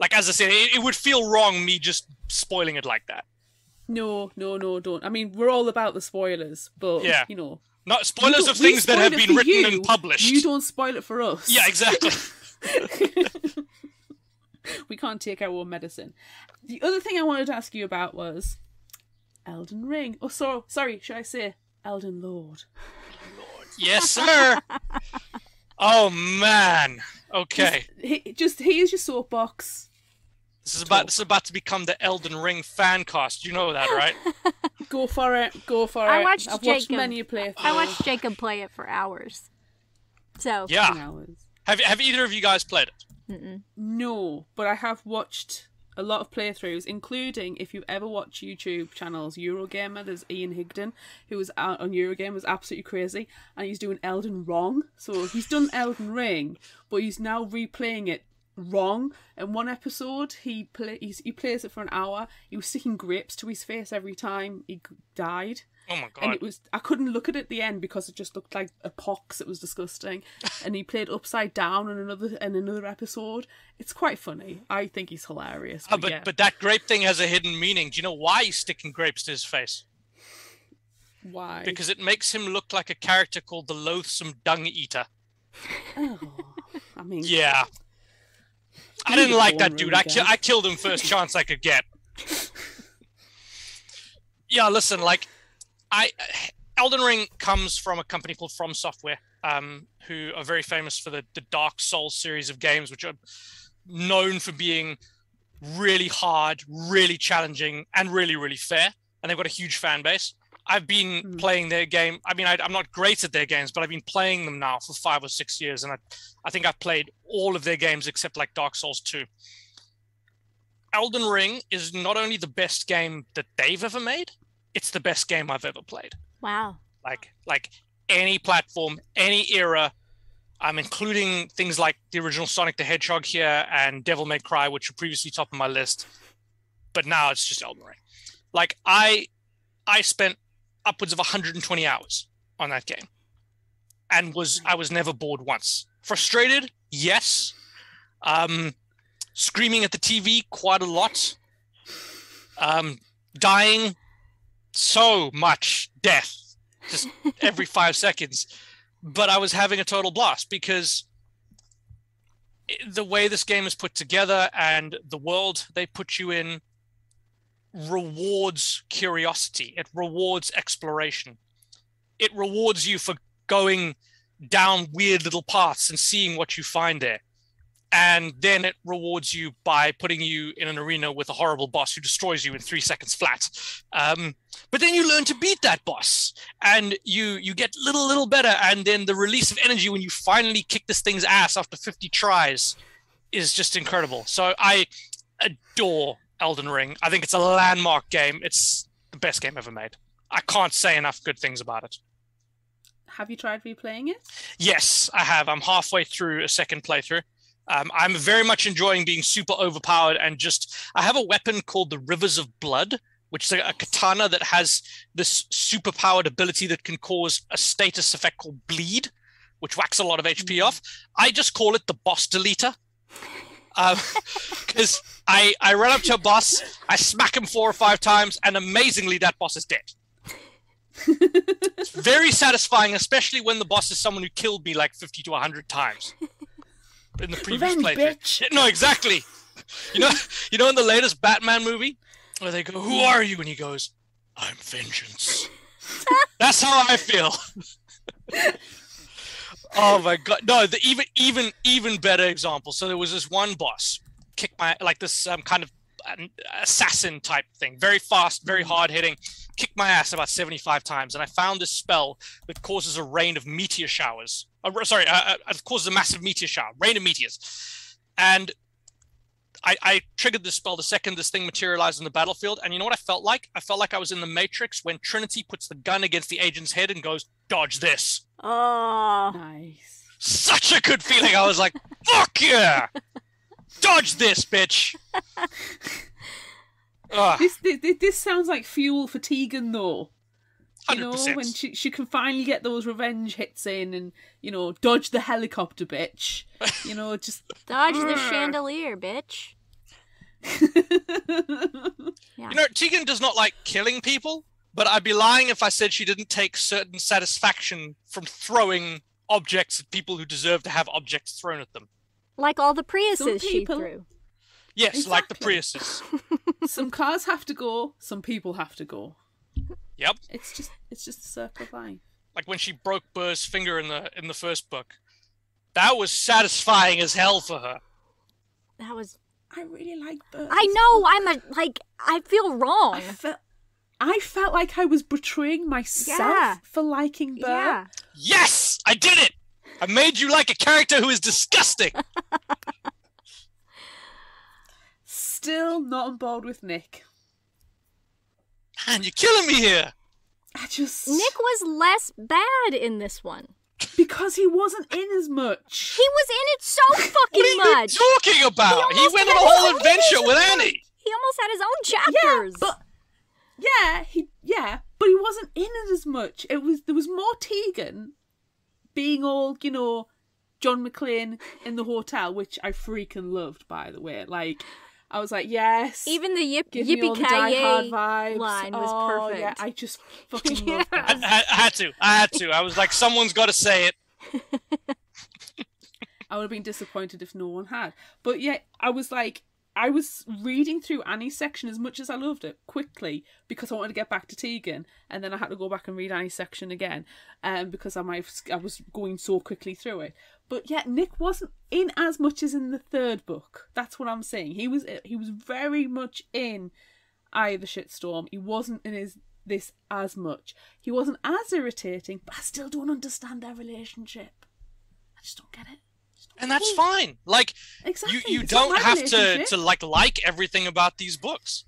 Like, as I said, it would feel wrong me just spoiling it like that. No, don't. I mean, we're all about the spoilers, but, Not spoilers of things that have been written and published. You don't spoil it for us. Yeah, exactly. We can't take our own medicine. The other thing I wanted to ask you about was Elden Ring. Oh, sorry, should I say Elden Lord? Yes, sir. Oh, man. Okay. Here's your soapbox. This is about to become the Elden Ring fan cast. You know that, right? Go for it. I've watched many playthroughs. I watched Jacob play it for hours. So yeah. Hours. Have either of you guys played it? Mm-mm. No, but I have watched a lot of playthroughs, including, if you've ever watched YouTube channels, Eurogamer, there's Ian Higdon, who was out on Eurogamer, was absolutely crazy, and he's doing Elden wrong. So he's done Elden Ring, but he's now replaying it wrong. In one episode, he plays it for an hour. He was sticking grapes to his face every time he died. Oh my god! And I couldn't look at it at the end because it just looked like a pox. It was disgusting. And he played upside down in another episode. It's quite funny. I think he's hilarious. But that grape thing has a hidden meaning. Do you know why he's sticking grapes to his face? Why? Because it makes him look like a character called the Loathsome Dung Eater. Oh, I mean, yeah. I didn't like that dude. I killed him first chance I could get. Yeah, listen, Elden Ring comes from a company called From Software, who are very famous for the Dark Souls series of games, which are known for being really hard, really challenging, and really, really fair. And they've got a huge fan base. I've been playing their game. I mean, I'm not great at their games, but I've been playing them now for 5 or 6 years, and I think I've played all of their games except Dark Souls 2. Elden Ring is not only the best game that they've ever made, it's the best game I've ever played. Wow. Like any platform, any era, including things like the original Sonic the Hedgehog here and Devil May Cry, which were previously top of my list, but now it's just Elden Ring. I spent upwards of 120 hours on that game, and I was never bored once. Frustrated, yes. Screaming at the TV quite a lot. Dying, so much death, just every 5 seconds. But I was having a total blast because the way this game is put together and the world they put you in rewards curiosity. It rewards exploration. It rewards you for going down weird little paths and seeing what you find there. And then it rewards you by putting you in an arena with a horrible boss who destroys you in 3 seconds flat. But then you learn to beat that boss, and you get little better. And then the release of energy when you finally kick this thing's ass after 50 tries is just incredible. So I adore Elden Ring. I think it's a landmark game. It's the best game ever made. I can't say enough good things about it. Have you tried replaying it? Yes, I have. I'm halfway through a second playthrough. I'm very much enjoying being super overpowered and I have a weapon called the Rivers of Blood, which is a katana that has this superpowered ability that can cause a status effect called bleed, which whacks a lot of HP off. I just call it the boss deleter. Because I run up to a boss, I smack him 4 or 5 times, and amazingly that boss is dead. It's very satisfying, especially when the boss is someone who killed me 50 to 100 times. in the previous Revenge, playthrough. bitch. No, exactly. You know, in the latest Batman movie, where they go, "Who are you?" and he goes, "I'm vengeance." That's how I feel. Oh my god! No, the even better example. So there was this one boss, this kind of assassin type thing, very fast, very hard hitting, kicked my ass about 75 times, and I found this spell that causes a rain of meteor showers. It causes a massive meteor shower, rain of meteors, and I triggered this spell the second this thing materialized on the battlefield, and you know what I felt like? I felt like I was in the Matrix when Trinity puts the gun against the agent's head and goes, "Dodge this." Oh, Nice. Such a good feeling. I was like, "Fuck yeah! Dodge this, bitch!" This sounds like fuel for Tegan, though. 100%. When she can finally get those revenge hits in and, dodge the helicopter, bitch. Just... Dodge the chandelier, bitch. Yeah. Tegan does not like killing people, but I'd be lying if I said she didn't take certain satisfaction from throwing objects at people who deserve to have objects thrown at them. Like all the Priuses she threw. Yes, Exactly. like the Priuses. Some cars have to go, some people have to go. Yep. It's just a circle of life. Like when she broke Burr's finger in the first book. That was satisfying as hell for her. That was... I really like Burr. I know, I feel wrong. I felt like I was betraying myself for liking Burr. Yeah. Yes! I did it! I made you like a character who is disgusting! Still not on board with Nick. Man, you're killing me here! Nick was less bad in this one. Because he wasn't in as much. He was in it so fucking What are much. you talking about? He went on a whole adventure with Annie! He almost had his own chapters. But he wasn't in it as much. There was more Tegan being all, John McClane in the hotel, which I freaking loved, by the way. Like, I was like, yes. Even the yippee-ki-yay line was perfect. Yeah, I just fucking loved that. I had to. I was like, someone's got to say it. I would have been disappointed if no one had. But yeah, I was reading through Annie's section as much as I loved it quickly because I wanted to get back to Tegan, and then I had to go back and read Annie's section again because I was going so quickly through it. But yeah, Nick wasn't in as much as in the third book. That's what I'm saying. He was very much in Eye of the Shitstorm. He wasn't in this as much. He wasn't as irritating, but I still don't understand their relationship. I just don't get it. And that's fine. Like, exactly. you It's not don't my have to relationship. like everything about these books.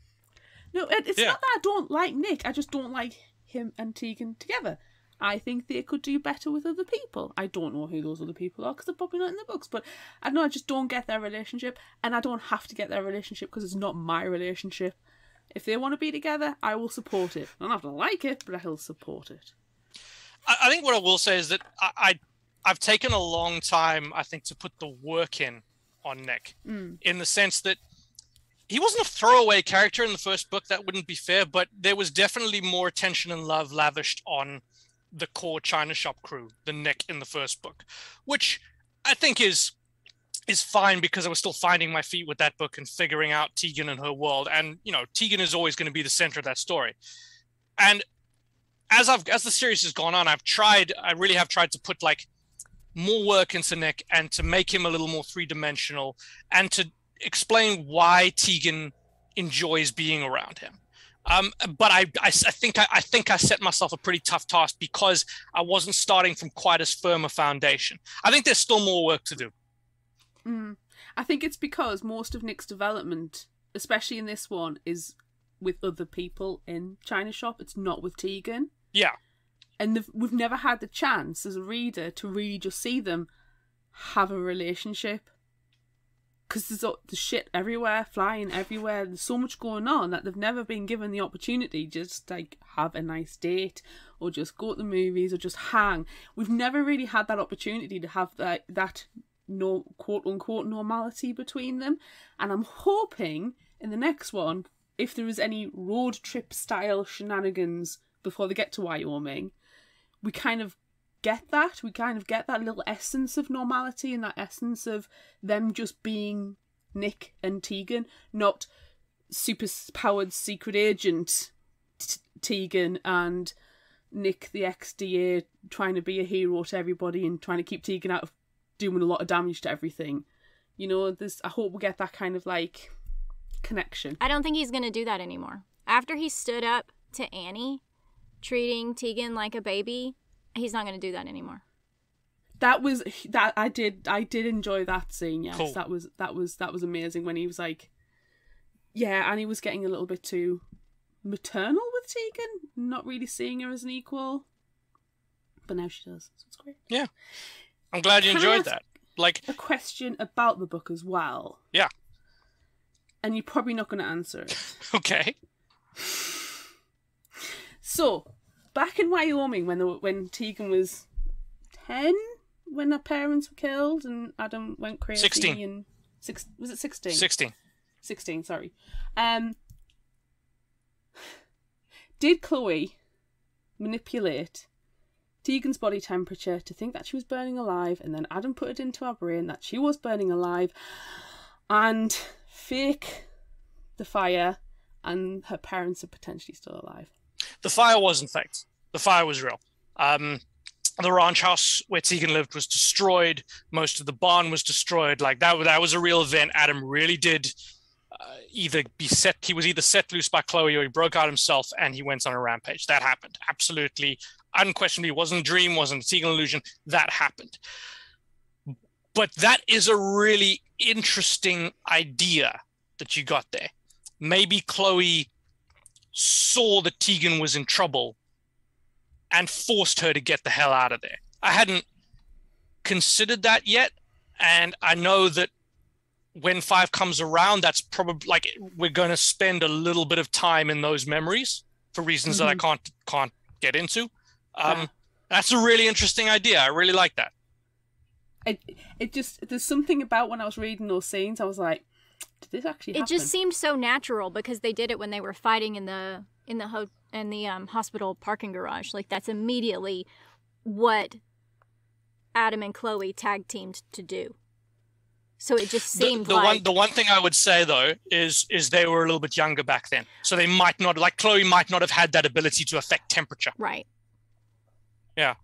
No, it's not that I don't like Nick. I just don't like him and Tegan together. I think they could do better with other people. I don't know who those other people are because they're probably not in the books. But I know I just don't get their relationship, and I don't have to get their relationship because it's not my relationship. If they want to be together, I will support it. I don't have to like it, but I'll support it. I think what I will say is that I've taken a long time, I think, to put the work in on Nick, in the sense that he wasn't a throwaway character in the first book. That wouldn't be fair, but there was definitely more attention and love lavished on the core China Shop crew than Nick in the first book, which I think is fine because I was still finding my feet with that book and figuring out Tegan and her world. And, Tegan is always going to be the center of that story. And as the series has gone on, I really have tried to put more work into Nick and to make him a little more three-dimensional and to explain why Tegan enjoys being around him. But I think I set myself a pretty tough task because I wasn't starting from quite as firm a foundation. I think there's still more work to do. I think it's because most of Nick's development, especially in this one, is with other people in China Shop. It's not with Tegan. Yeah. And we've never had the chance as a reader to really just see them have a relationship. Because there's shit everywhere, flying everywhere. There's so much going on that they've never been given the opportunity just have a nice date or just go to the movies or just hang. We've never really had that opportunity to have that no quote unquote normality between them. And I'm hoping in the next one, if there is any road trip style shenanigans before they get to Wyoming, we kind of get that. We kind of get that little essence of normality and that essence of them just being Nick and Tegan, not super-powered secret agent Tegan and Nick, the ex-DA, trying to be a hero to everybody and trying to keep Tegan out of doing a lot of damage to everything. You know, I hope we get that kind of, like, connection. I don't think he's going to do that anymore. After he stood up to Annie, treating Tegan like a baby, he's not going to do that anymore. I did enjoy that scene. Yes, cool. that was amazing when he was like, yeah, Annie was getting a little bit too maternal with Tegan, not really seeing her as an equal, but now she does, so it's great. Yeah, I'm glad you enjoyed that. Like, a question about the book as well. Yeah, and you're probably not going to answer it. Okay. So, back in Wyoming, when Tegan was 10, when her parents were killed and Adam went crazy. 16. And was it 16? 16. 16, sorry. Did Chloe manipulate Tegan's body temperature to think that she was burning alive, and then Adam put it into her brain that she was burning alive, and fake the fire, and her parents are potentially still alive? The fire wasn't faked. The fire was real. The ranch house where Tegan lived was destroyed. Most of the barn was destroyed. Like, that was a real event. Adam really did he was either set loose by Chloe or he broke out himself and he went on a rampage. That happened. Absolutely. Unquestionably. It wasn't a dream, wasn't a Tegan illusion. That happened. But that is a really interesting idea that you got there. Maybe Chloe saw that Tegan was in trouble and forced her to get the hell out of there. I hadn't considered that yet, and I know that when 5 comes around, that's probably, like, we're going to spend a little bit of time in those memories for reasons that I can't get into. That's a really interesting idea. I really like that. It just, there's something about when I was reading those scenes, I was like, did this actually happen? It just seemed so natural because they did it when they were fighting in the hospital parking garage. Like, that's immediately what Adam and Chloe tag teamed to do. So it just seemed the one thing I would say though is they were a little bit younger back then, so they might not, like, Chloe might not have had that ability to affect temperature. Right. Yeah.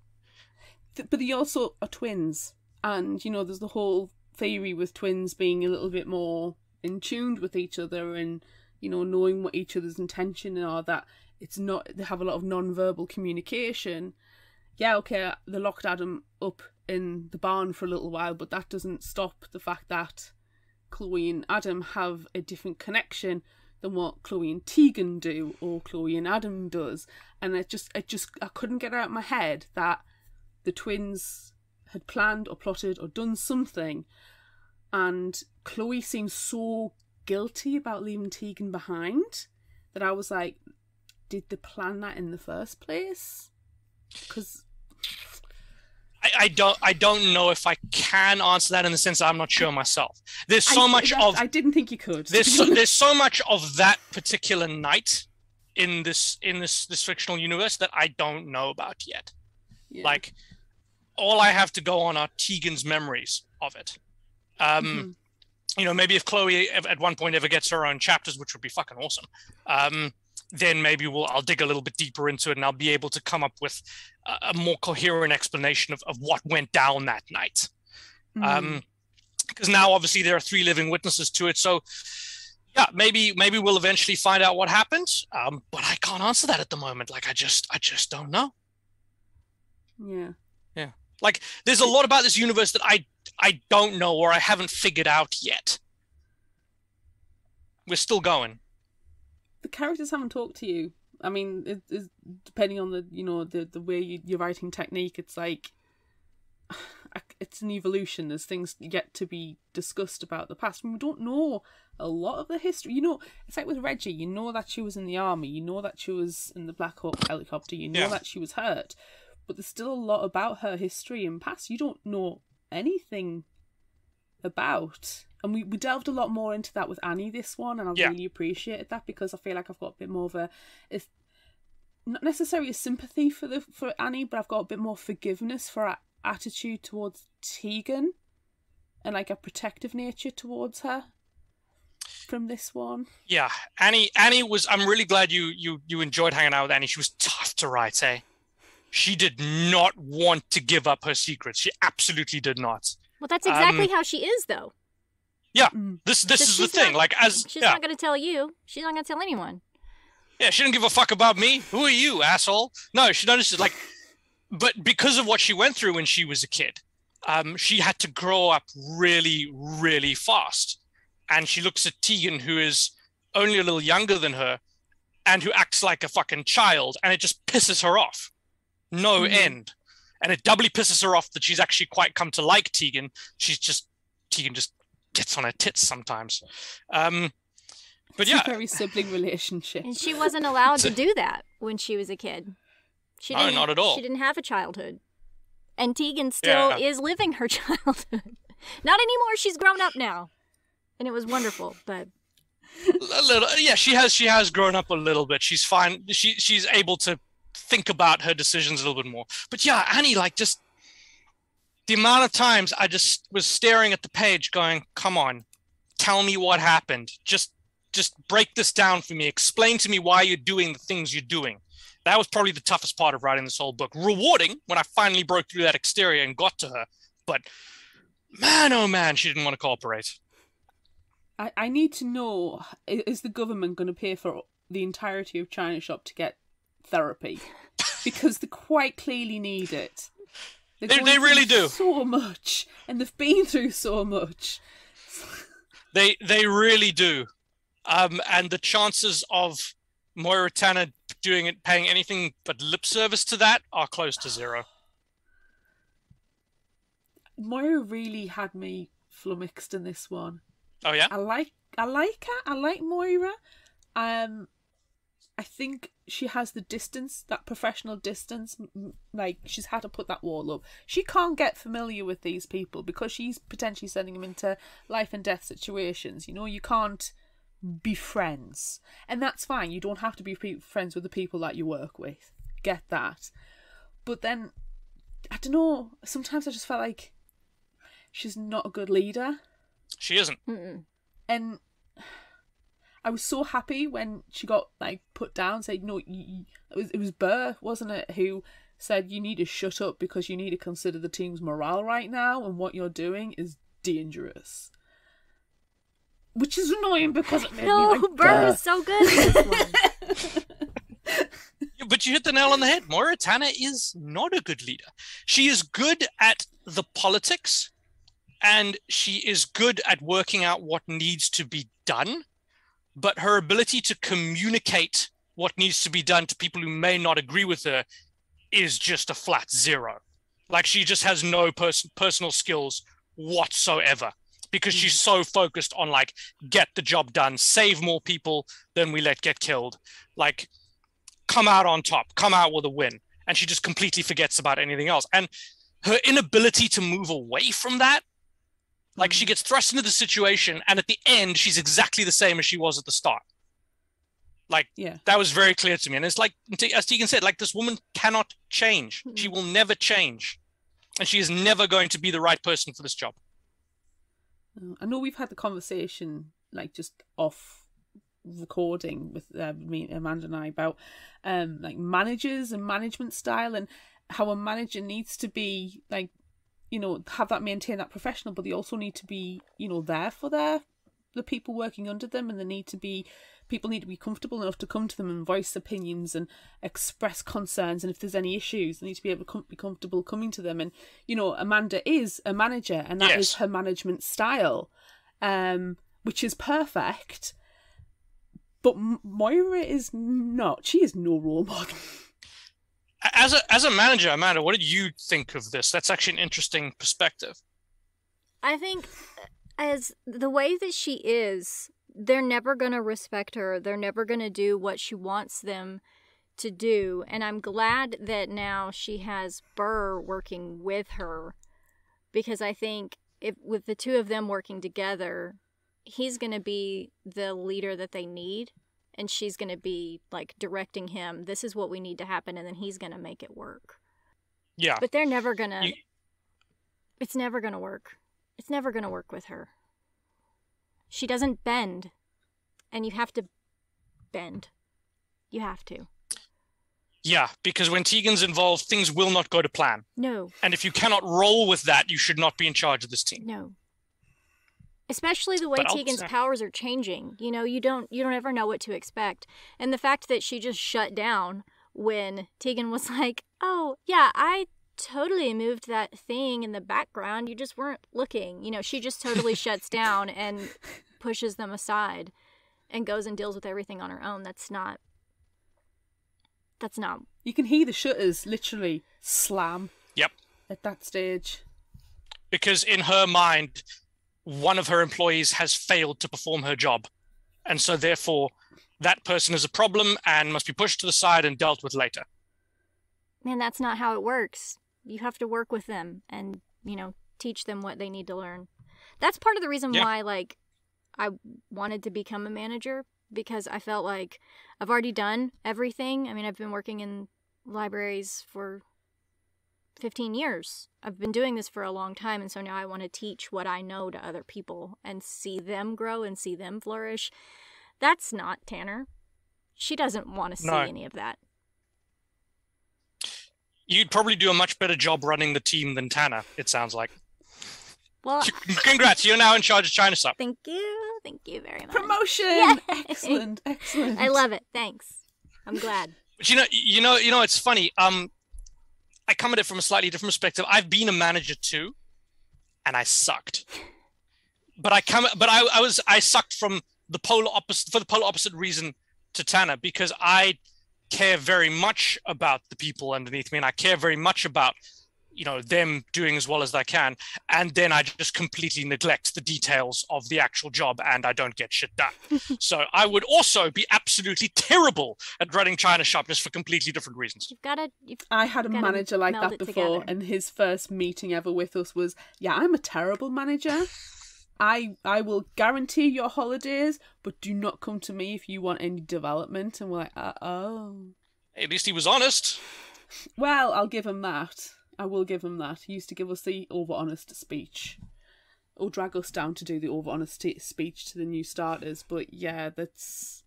But they also are twins, and you know, there's the whole theory with twins being a little bit more in tune with each other, and you know, knowing what each other's intention are. That it's not, they have a lot of non-verbal communication. Yeah, okay, they locked Adam up in the barn for a little while, but that doesn't stop the fact that Chloe and Adam have a different connection than what Chloe and Tegan do, or Chloe and Adam does. And I couldn't get out of my head that the twins had planned or plotted or done something, and Chloe seems so guilty about leaving Tegan behind that I was like, did they plan that in the first place? Because I don't know if I can answer that, in the sense that I'm not sure myself. There's so much of... I didn't think you could. There's so much of that particular night in this fictional universe that I don't know about yet. Yeah. Like, all I have to go on are Tegan's memories of it. You know, maybe if Chloe at one point ever gets her own chapters, which would be fucking awesome, then maybe I'll dig a little bit deeper into it and I'll be able to come up with a more coherent explanation of what went down that night. Because now obviously there are 3 living witnesses to it. So yeah, maybe we'll eventually find out what happened. But I can't answer that at the moment. Like, I just don't know. Yeah. Yeah. Like, there's a lot about this universe that I don't know, or I haven't figured out yet. We're still going. The characters haven't talked to you. I mean, it's depending on the way your writing technique, it's like, it's an evolution. There's things yet to be discussed about the past. I mean, we don't know a lot of the history. You know, it's like with Reggie. You know that she was in the army. You know that she was in the Black Hawk helicopter. You know that she was hurt. But there's still a lot about her history and past you don't know anything about. And we delved a lot more into that with Annie this one, and I really appreciated that, because I feel like I've got a bit more of not necessarily a sympathy for Annie, but I've got a bit more forgiveness for her attitude towards Tegan, and like a protective nature towards her from this one. Yeah, Annie was. I'm really glad you enjoyed hanging out with Annie. She was tough to write, eh? She did not want to give up her secrets. She absolutely did not. Well, that's exactly how she is, though. Yeah, this is the thing. She's not going to tell you. She's not going to tell anyone. Yeah, she didn't give a fuck about me. Who are you, asshole? No, she doesn't. Like, but because of what she went through when she was a kid, she had to grow up really, really fast. And she looks at Tegan, who is only a little younger than her, and who acts like a fucking child, and it just pisses her off. No end. And it doubly pisses her off that she's actually quite come to like Tegan. Tegan just gets on her tits sometimes. But yeah. It's a very sibling relationship. And she wasn't allowed to do that when she was a kid. No, not at all. She didn't have a childhood. And Tegan still is living her childhood. Not anymore. She's grown up now. And it was wonderful, but... A little, yeah, she has grown up a little bit. She's fine. She's able to think about her decisions a little bit more. But yeah, Annie, like, just the amount of times I just was staring at the page going, come on, tell me what happened. Just break this down for me. Explain to me why you're doing the things you're doing. That was probably the toughest part of writing this whole book. Rewarding when I finally broke through that exterior and got to her. But man, oh man, she didn't want to cooperate. I need to know, is the government going to pay for the entirety of China Shop to get therapy? Because they quite clearly need it. They really do. So much. And they've been through so much. They really do. And the chances of Moira Tanner paying anything but lip service to that are close to zero. Moira really had me flummoxed in this one. Oh yeah? I like her. I like Moira. I think she has the distance, that professional distance. Like, she's had to put that wall up. She can't get familiar with these people because she's potentially sending them into life and death situations. You know, you can't be friends. And that's fine. You don't have to be friends with the people that you work with. Get that. But then, I don't know, sometimes I just felt like she's not a good leader. She isn't. And I was so happy when she got like put down, saying, no, it was Burr, wasn't it, who said you need to shut up because you need to consider the team's morale right now and what you're doing is dangerous. Which is annoying because it made me like, Burr is so good in this one. But you hit the nail on the head. Moira Tanner is not a good leader. She is good at the politics, and she is good at working out what needs to be done, but her ability to communicate what needs to be done to people who may not agree with her is just a flat zero. Like, she just has no personal skills whatsoever because she's so focused on, like, get the job done, save more people than we let get killed, like, come out on top, come out with a win. And she just completely forgets about anything else. And her inability to move away from that, like, she gets thrust into the situation, and at the end, she's exactly the same as she was at the start. Like, that was very clear to me. And it's like, as Tegan said, like, this woman cannot change. She will never change. And she is never going to be the right person for this job. I know we've had the conversation, like, just off recording with me, Amanda and I, about like managers and management style and how a manager needs to be, like, you know, maintain that professional, but they also need to be, you know, there for the people working under them, and people need to be comfortable enough to come to them and voice opinions and express concerns, and if there's any issues, they need to be able to be comfortable coming to them. And, you know, Amanda is a manager, and that is her management style, which is perfect. But Moira is not. She is no role model. As a manager, Amanda, what did you think of this? That's actually an interesting perspective. I think as the way that she is, they're never going to respect her. They're never going to do what she wants them to do. And I'm glad that now she has Burr working with her, because I think with the two of them working together, he's going to be the leader that they need. and she's going to be like directing him. This is what we need to happen, and then he's going to make it work. Yeah. But they're never going to... It's never going to work. It's never going to work with her. She doesn't bend. And you have to bend. You have to. Yeah, because when Tegan's involved, things will not go to plan. No. And if you cannot roll with that, you should not be in charge of this team. No. Especially the way Tegan's powers are changing. You know, you don't ever know what to expect. And the fact that she just shut down when Tegan was like, oh, yeah, I totally moved that thing in the background. You just weren't looking. You know, she just totally shuts down and pushes them aside and goes and deals with everything on her own. That's not... You can hear the shutters literally slam. Yep. At that stage. Because in her mind, one of her employees has failed to perform her job. And so therefore, that person is a problem and must be pushed to the side and dealt with later. Man, that's not how it works. You have to work with them and, you know, teach them what they need to learn. That's part of the reason why, like, I wanted to become a manager, because I felt like I've already done everything. I mean, I've been working in libraries for 15 years. I've been doing this for a long time, and so now I want to teach what I know to other people and see them grow and see them flourish. That's not Tanner. She doesn't want to see any of that. You'd probably do a much better job running the team than Tanner, it sounds like. Well, congrats, you're now in charge of China Shop. Thank you very much. Promotion! Yay! Excellent. I love it. Thanks. I'm glad. But you know, it's funny. I come at it from a slightly different perspective. I've been a manager too, and I sucked. But I sucked from the polar opposite reason to Tanner, because I care very much about the people underneath me, and I care very much about, you know, them doing as well as they can, and then I just completely neglect the details of the actual job, and I don't get shit done. So I would also be absolutely terrible at running China Shop, just for completely different reasons. I had a manager like that before, and his first meeting ever with us was, yeah, I'm a terrible manager. I will guarantee your holidays, but do not come to me if you want any development. And we're like, oh. At least he was honest. Well, I'll give him that. I will give him that. He used to give us the over-honest speech. Or drag us down to do the over-honest speech to the new starters. But yeah, it's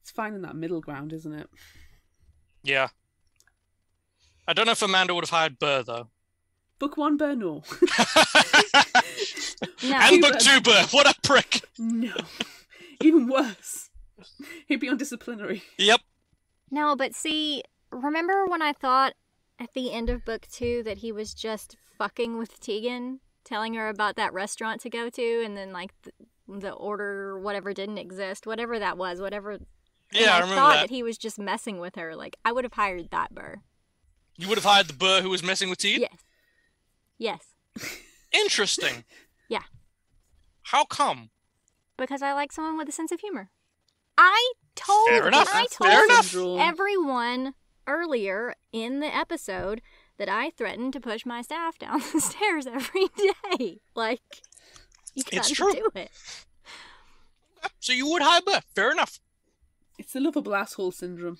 finding that middle ground, isn't it? Yeah. I don't know if Amanda would have hired Burr, though. Book 1 Burr, no. No. And Book 2 Burr, what a prick! No. Even worse. He'd be on disciplinary. Yep. No, but see, remember when I thought at the end of Book 2 that he was just fucking with Tegan, telling her about that restaurant to go to, and then like the order or whatever didn't exist, whatever that was, whatever. Yeah, I remember thought that. that he was just messing with her. Like, I would have hired that Burr. You would have hired the Burr who was messing with Tegan? Yes. Interesting. Yeah. How come? Because I like someone with a sense of humor. I told everyone earlier in the episode that I threatened to push my staff down the stairs every day. Like, you gotta do it. So you would hire Burr. Fair enough. It's the lovable asshole syndrome.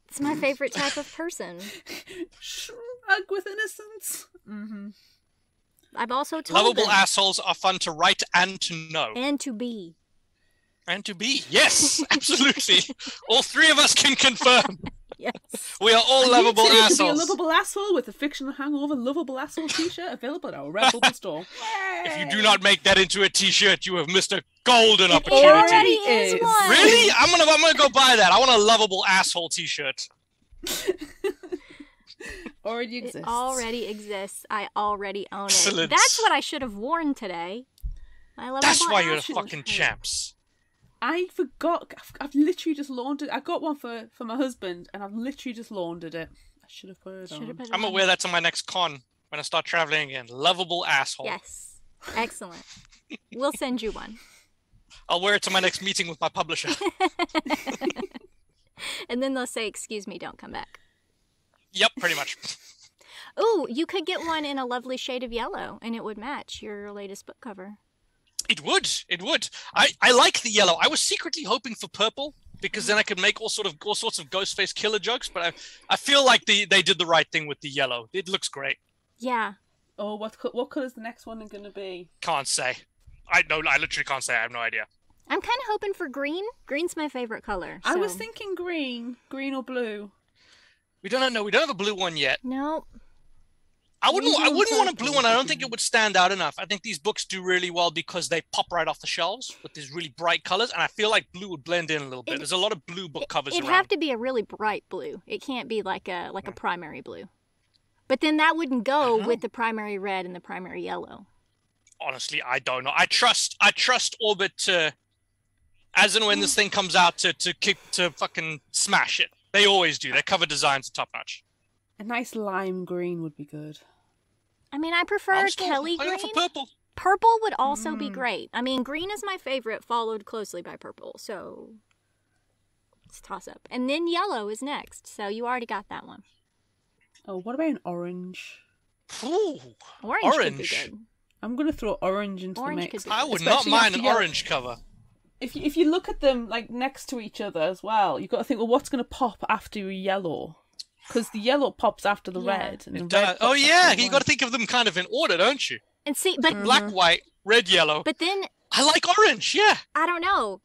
It's my favorite type of person. Shrug with innocence. Mm-hmm. I've also told lovable them. Assholes are fun to write and to know. And to be. And to be. Yes, absolutely. All three of us can confirm. Yes. We are all lovable assholes. To be a lovable asshole with a Fictional Hangover lovable asshole t-shirt available at our Redbubble store. If you do not make that into a t-shirt, you have missed a golden It opportunity. already is one. Really? I'm gonna go buy that. I want a lovable asshole t-shirt. Already exists. It already exists. I already own Excellent. it. That's what I should have worn today. My lovable That's why you're the asshole fucking shirt. champs. I forgot. I've literally just laundered. I got one for my husband, and I've literally just laundered it. I should have put it on. I'm gonna wear that to my next con when I start traveling again. Lovable asshole. Yes. Excellent. We'll send you one. I'll wear it to my next meeting with my publisher. And then they'll say, "Excuse me, don't come back." Yep, pretty much. Ooh, you could get one in a lovely shade of yellow, and it would match your latest book cover. It would. It would. I like the yellow. I was secretly hoping for purple, because then I could make all sorts of Ghostface killer jokes. But I feel like they did the right thing with the yellow. It looks great. Yeah. Oh, what colour's the next one going to be? Can't say. I literally can't say. I have no idea. I'm kind of hoping for green. Green's my favorite color. So. I was thinking green or blue. We don't know. We don't have a blue one yet. No. I wouldn't want a blue one. I don't think it would stand out enough. I think these books do really well because they pop right off the shelves with these really bright colors, and I feel like blue would blend in a little bit. There's a lot of blue book covers around. It'd have to be a really bright blue. It can't be like a primary blue. But then that wouldn't go with the primary red and the primary yellow. Honestly, I don't know. I trust Orbit to, as and when this thing comes out, to fucking smash it. They always do. Their cover designs are top notch. A nice lime green would be good. I mean, I prefer Kelly green. For purple. Purple would also be great. I mean, green is my favorite, followed closely by purple. So it's a toss-up. And then yellow is next. So you already got that one. Oh, what about an orange? Ooh, orange could be good. I'm going to throw orange into the mix. I would not mind an orange cover. If you look at them like next to each other as well, you've got to think, well, what's going to pop after yellow? Because the yellow pops after the red. And the red oh yeah, you got to think of them kind of in order, don't you? And see, but black, white, red, yellow. But then I like orange. Yeah. I don't know.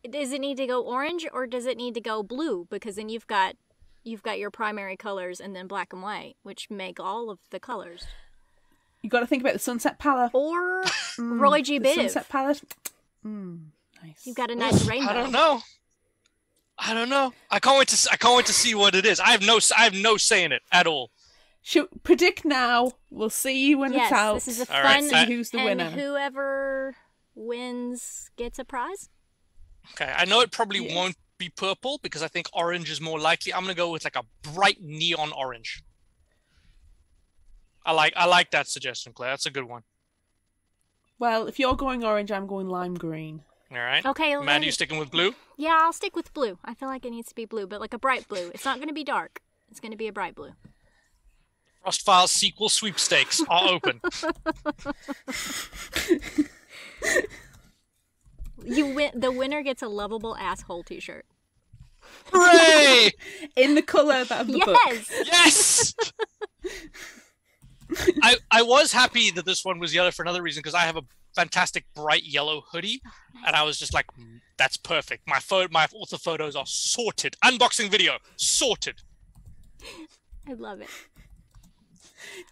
Does it need to go orange or does it need to go blue? Because then you've got your primary colors and then black and white, which make all of the colors. You got to think about the sunset palette or Roy G. Biv. Sunset palette. Nice. You've got a nice rainbow. I don't know. I can't wait to see what it is. I have no say in it at all. Should predict now. We'll see when it's out. This is a fun. See who's the winner. Whoever wins gets a prize. Okay, I know it probably won't be purple because I think orange is more likely. I'm gonna go with like a bright neon orange. I like that suggestion, Claire. That's a good one. Well, if you're going orange, I'm going lime green. All right. Okay. Amanda, you sticking with blue? Yeah, I'll stick with blue. I feel like it needs to be blue, but like a bright blue. It's not going to be dark. It's going to be a bright blue. Frost Files sequel sweepstakes are open. The winner gets a lovable asshole T-shirt. Hooray! In the colour of the book. Yes! I was happy that this one was yellow for another reason because I have a fantastic bright yellow hoodie, and I was just like, that's perfect. My author photos are sorted. Unboxing video sorted. I love it.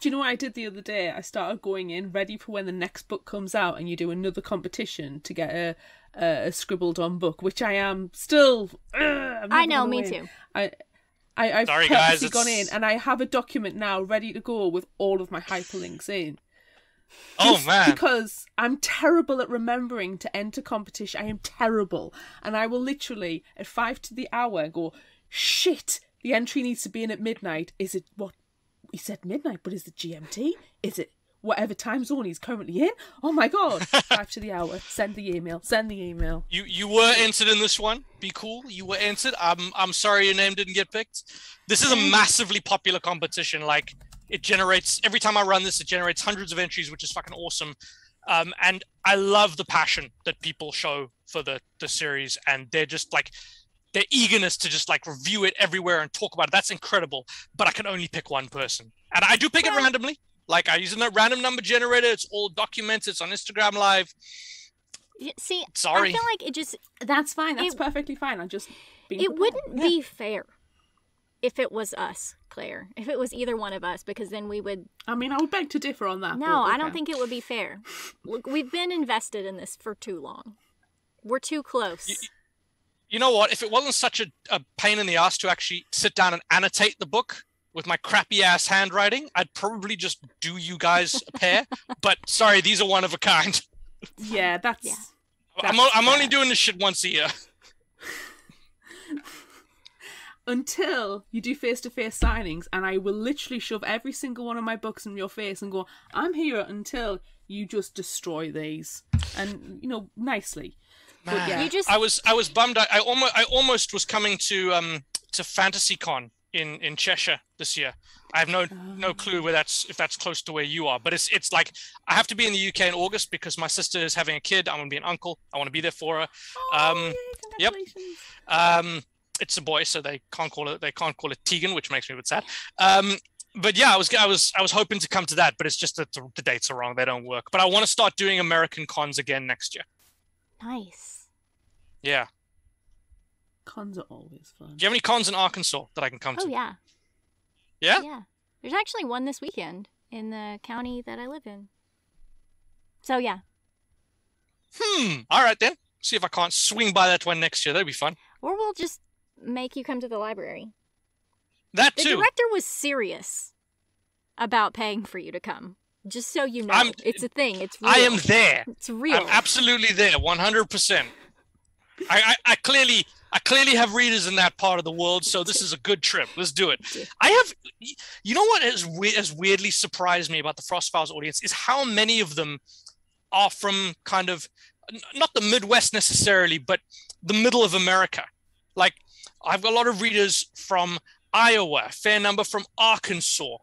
Do you know what I did the other day? I started going in ready for when the next book comes out, and you do another competition to get a scribbled on book, which I am still. I know, me too. I've purposely gone in, and I have a document now ready to go with all of my hyperlinks in. Oh man! Because I'm terrible at remembering to enter competition. I am terrible, and I will literally at 5 to the hour go, shit. The entry needs to be in at midnight. Is it what he said midnight? But is it GMT? Is it whatever time zone he's currently in? Oh my god! 5 to the hour. Send the email. Send the email. You were entered in this one. Be cool. You were entered. I'm sorry your name didn't get picked. This is a massively popular competition. Like it generates every time I run this, it generates hundreds of entries, which is fucking awesome. And I love the passion that people show for the series, and they're just like their eagerness to just like review it everywhere and talk about it. That's incredible. But I can only pick one person, and I do pick it randomly. Like I use a random number generator. It's all documented. It's on Instagram Live. See, sorry. I feel like it just... That's fine. That's perfectly fine. I'm just being It wouldn't be fair if it was us, Claire. If it was either one of us, because then we would... I mean, I would beg to differ on that. No, I don't think it would be fair. Look, we've been invested in this for too long. We're too close. You know what? If it wasn't such a pain in the ass to actually sit down and annotate the book with my crappy ass handwriting, I'd probably just do you guys a pair. But sorry, these are one of a kind. Yeah, that's... Yeah. I'm only doing this shit once a year. Until you do face-to-face signings, and I will literally shove every single one of my books in your face and go, I'm here until you just destroy these. And, you know, nicely. Man, but yeah. I was bummed. I almost was coming to FantasyCon in Cheshire this year. I have no clue where if that's close to where you are, but it's like I have to be in the UK in August because my sister is having a kid. I'm gonna be an uncle. I want to be there for her. Yay, congratulations. Yep. It's a boy, so they can't call it Tegan, which makes me a bit sad. But yeah, I was hoping to come to that, but it's just that the dates are wrong. They don't work. But I want to start doing American cons again next year. Nice. Yeah. Cons are always fun. Do you have any cons in Arkansas that I can come to? Oh, yeah. Yeah? Yeah. There's actually one this weekend in the county that I live in. So, yeah. All right, then. See if I can't swing by that one next year. That'd be fun. Or we'll just make you come to the library. That too. The director was serious about paying for you to come. Just so you know. It's a thing. It's real. I am there. It's real. I'm absolutely there, 100%. I clearly have readers in that part of the world, so this is a good trip. Let's do it. You know what has weirdly surprised me about the Frost Files audience is how many of them are from kind of, not the Midwest necessarily, but the middle of America. Like, I've got a lot of readers from Iowa, a fair number from Arkansas.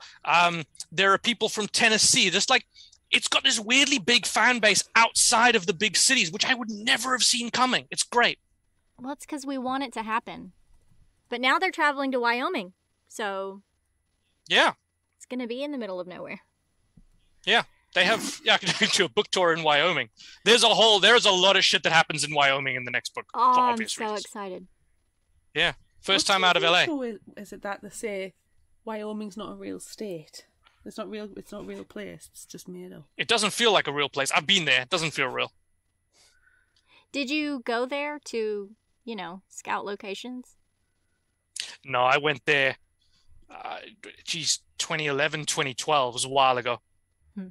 There are people from Tennessee. Just like, it's got this weirdly big fan base outside of the big cities, which I would never have seen coming. It's great. Well, it's because we want it to happen. But now they're traveling to Wyoming, so... Yeah. It's going to be in the middle of nowhere. Yeah. They have... Yeah, I can do a book tour in Wyoming. There's a lot of shit that happens in Wyoming in the next book. Oh, for I'm obvious so reasons. excited. Yeah. First time out of LA. Is it that they say Wyoming's not a real state? It's not a real place. It's just made up. It doesn't feel like a real place. I've been there. It doesn't feel real. Did you go there to, scout locations? No, I went there, 2011, 2012. It was a while ago. No,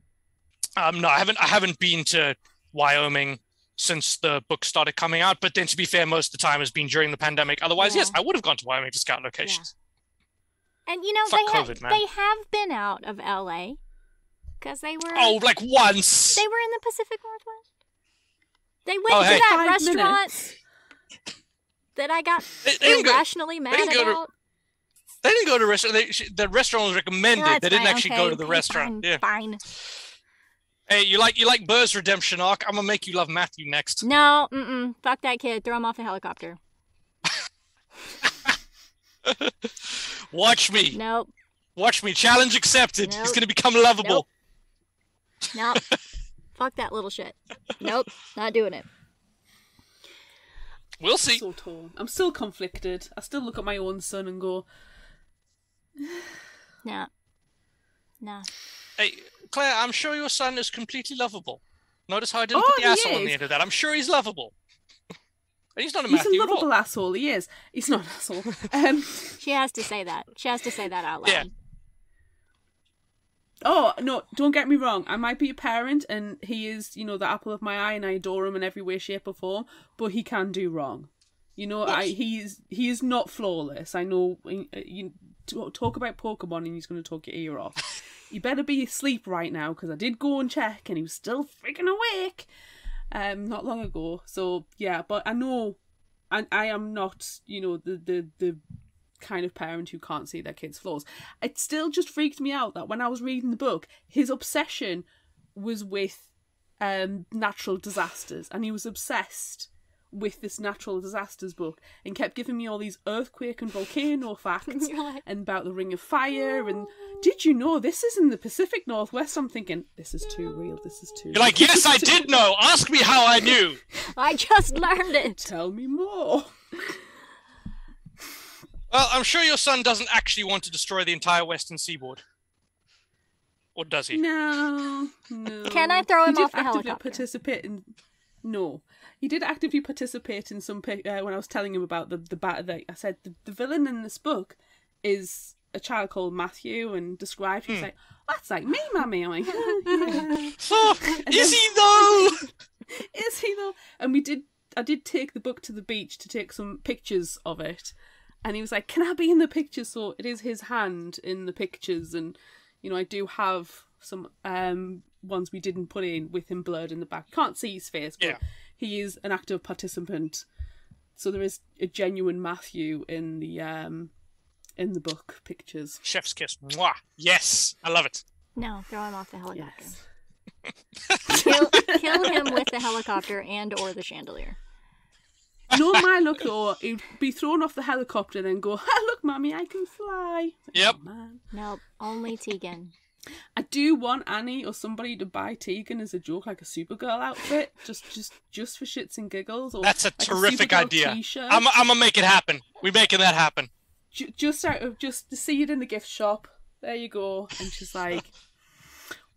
I haven't been to Wyoming since the book started coming out. But then, to be fair, most of the time has been during the pandemic. Otherwise, yes, I would have gone to Wyoming to scout locations. Yeah. And they have been out of LA because they were. Oh, like once. They were in the Pacific Northwest. They went to that restaurant that I got irrationally mad about. They didn't go to the restaurant. The restaurant was recommended. They didn't actually go to the restaurant. Fine. Hey, you like Burr's redemption arc? I'm gonna make you love Matthew next. No, fuck that kid. Throw him off the helicopter. Watch me. Nope. Watch me. Challenge accepted. Nope. He's gonna become lovable. Nope. Fuck that little shit. Nope. Not doing it. We'll see. I'm so torn. I'm still conflicted. I still look at my own son and go, Nah. Hey, Claire, I'm sure your son is completely lovable. Notice how I didn't put the asshole on the end of that. I'm sure he's lovable. And he's not a Matthew. He's a lovable asshole. He is. He's not an asshole. She has to say that. She has to say that out loud. Yeah. Oh, no, don't get me wrong. I might be a parent and he is, the apple of my eye and I adore him in every way, shape or form, but he can do wrong. He is not flawless. I know you talk about Pokemon and he's going to talk your ear off. You better be asleep right now because I did go and check and he was still freaking awake not long ago. So, yeah, but I know I am not, the kind of parent who can't see their kids' flaws. It still just freaked me out that when I was reading the book, his obsession was with natural disasters, and he was obsessed with this natural disasters book and kept giving me all these earthquake and volcano facts and about the Ring of Fire and did you know this is in the Pacific Northwest? I'm thinking, this is too real, this is too You're like, yes, I did know. Ask me how I knew. I just learned it. Tell me more. Well, I'm sure your son doesn't actually want to destroy the entire western seaboard. Or does he? No. Can I throw him off the helicopter? No. He did actively participate in some... when I was telling him about the battle, I said, the villain in this book is a child called Matthew, and described, he's like, that's like me, Mummy. I'm like, yeah. Is he though? Is he though? And I did take the book to the beach to take some pictures of it. And he was like, can I be in the pictures? So it is his hand in the pictures. And, I do have some ones we didn't put in with him blurred in the back. Can't see his face, but he is an active participant. So there is a genuine Matthew in in the book pictures. Chef's kiss. Mwah. Yes, I love it. No, throw him off the helicopter. Yes. Kill him with the helicopter and or the chandelier. No, my look, though, he'd be thrown off the helicopter and go, "Ha, look, Mummy, I can fly." Yep. Oh, man. Nope, only Tegan. I do want Annie or somebody to buy Tegan as a joke, like a Supergirl outfit, just for shits and giggles. Or That's a like terrific Supergirl idea. T-shirt. I'm gonna make it happen. We're making that happen. Just out of just to see it in the gift shop. There you go. And she's like,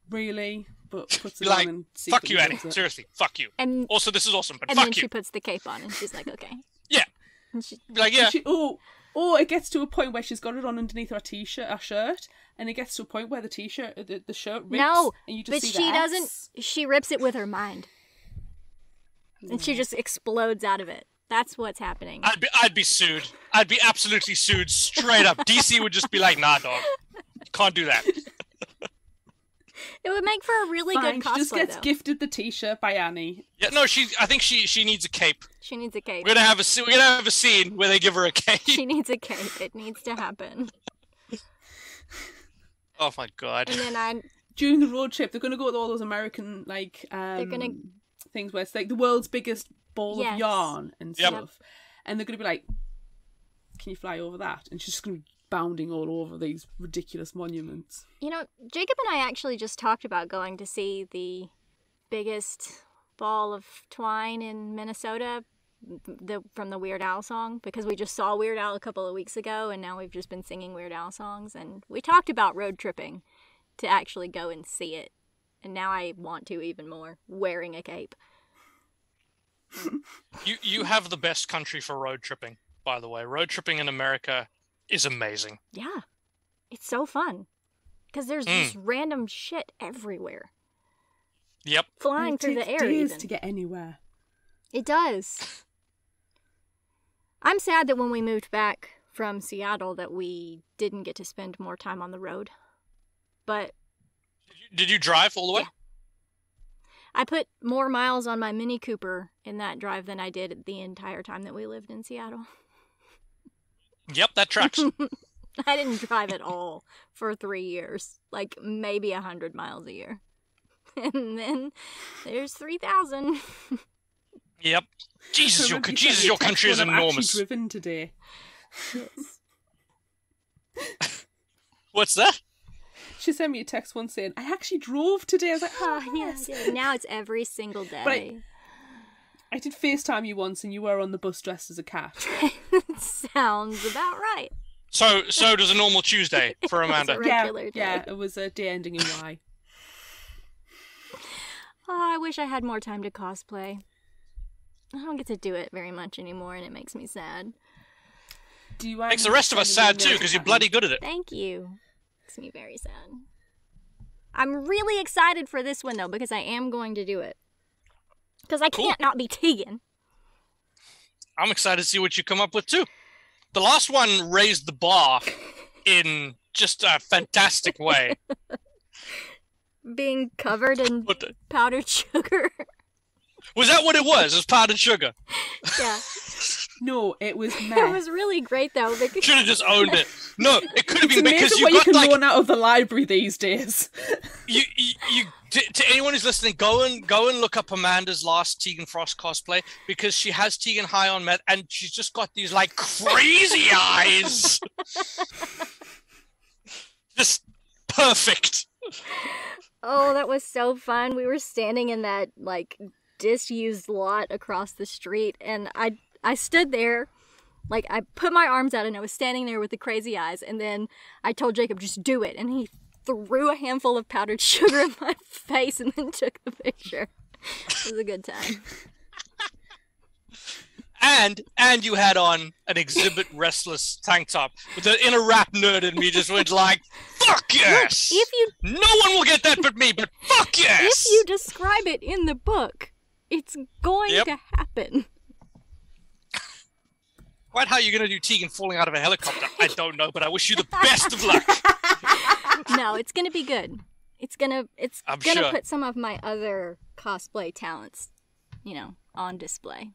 "Really?" But puts it Like, on and fuck you, Annie. loves it. Seriously, fuck you. And Also, this is awesome, but and fuck then you. she puts the cape on and she's like, okay. Yeah. And she, Be like, yeah. It gets to a point where she's got it on underneath her shirt, and it gets to a point where the shirt rips, no, and you just but see she the doesn't. S. She rips it with her mind, and she just explodes out of it. That's what's happening. I'd be sued. I'd be absolutely sued straight up. DC would just be like, nah, dog. Can't do that. It would make for a really Fine, good cosplay, she just gets though. gifted the T-shirt by Annie. Yeah, no, I think she needs a cape. She needs a cape. We're gonna have a scene where they give her a cape. She needs a cape. It needs to happen. Oh my god. And then During the road trip, they're going to go to all those American things where it's like the world's biggest ball Yes. of yarn and Yep. stuff, and they're going to be like, "Can you fly over that?" And she's just going to be bounding all over these ridiculous monuments. Jacob and I actually just talked about going to see the biggest ball of twine in Minnesota, from the Weird Al song, because we just saw Weird Al a couple of weeks ago, and now we've just been singing Weird Al songs, and we talked about road tripping to actually go and see it, and now I want to even more, wearing a cape. You have the best country for road tripping, by the way. Road tripping in America is amazing. Yeah, it's so fun, because there's just random shit everywhere. Yep. Flying through the air, It takes days even. to get anywhere. It does. I'm sad that when we moved back from Seattle that we didn't get to spend more time on the road. But Did you drive all the way? Yeah. I put more miles on my Mini Cooper in that drive than I did the entire time that we lived in Seattle. Yep, that tracks. I didn't drive at all for 3 years. Like, maybe 100 miles a year. And then there's 3,000. Yep. Jesus, your Remember you sent me a country is text when I've enormous. actually driven today. Yes. What's that? She sent me a text once saying, "I actually drove today." I was like, Oh, yes. Now it's every single day. But I did FaceTime you once and you were on the bus dressed as a cat. Sounds about right. So does a normal Tuesday for Amanda. It's a regular day. Yeah, it was a day ending in Y. Oh, I wish I had more time to cosplay. I don't get to do it very much anymore, and it makes me sad. Makes the rest of us sad too, because you're bloody good at it. Thank you. Makes me very sad. I'm really excited for this one, though, because I am going to do it. Because I can't not be Tegan. I'm excited to see what you come up with too. The last one raised the bar in just a fantastic way. Being covered in powdered sugar. Was that what it was? It was powdered sugar. Yeah. No, it was meth. It was really great, though. Because Should have just owned it. No, it could have It's been because amazing you what you got can like loan out of the library these days. you to anyone who's listening, go and look up Amanda's last Tegan Frost cosplay, because she has Tegan high on meth and she's just got these like crazy eyes. Just perfect. oh, that was so fun. We were standing in that, like, disused lot across the street, and I stood there, like, I put my arms out and I was standing there with the crazy eyes, and then I told Jacob, just do it, and he threw a handful of powdered sugar in my face and then took the picture. It was a good time. And you had on an Exhibit Restless tank top with the inner rap nerd in me just went like, fuck yes! If you No one will get that but me, but fuck yes! if you describe it in the book, it's going Yep. to happen. Quite how you're going to do Tegan falling out of a helicopter, I don't know, but I wish you the best of luck. No, it's gonna be good. It's gonna I'm gonna sure. put some of my other cosplay talents, on display.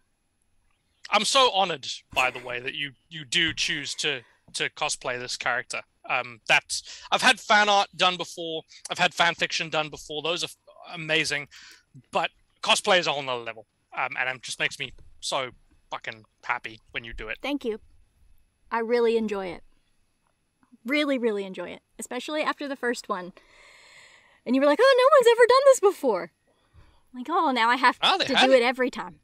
I'm so honored, by the way, that you do choose to to cosplay this character. I've had fan art done before. I've had fan fiction done before. Those are amazing, but cosplay is a whole nother level. And it just makes me so fucking happy when you do it. Thank you. I really enjoy it. Really, really enjoy it. Especially after the first one. And you were like, oh, no one's ever done this before. Like, oh, now I have to do it every time.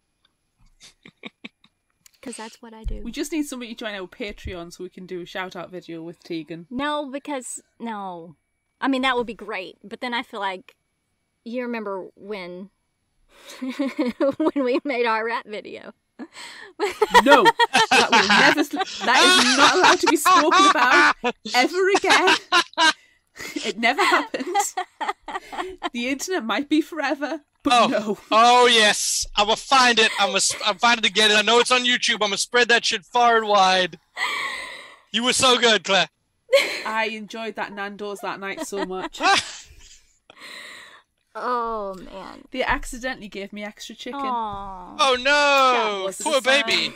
Because that's what I do. We just need somebody to join our Patreon so we can do a shout-out video with Tegan. No, because... No. I mean, that would be great. But then I feel like... You remember when... when we made our rap video. No, that is not allowed to be spoken about ever again. It never happened. The internet might be forever, but no. Oh yes, I'm gonna find it. I'm find it again. I know it's on YouTube. I'm gonna spread that shit far and wide. You were so good, Claire. I enjoyed that Nando's that night so much. Oh, man. They accidentally gave me extra chicken. Aww. Oh, no. Poor sad. baby.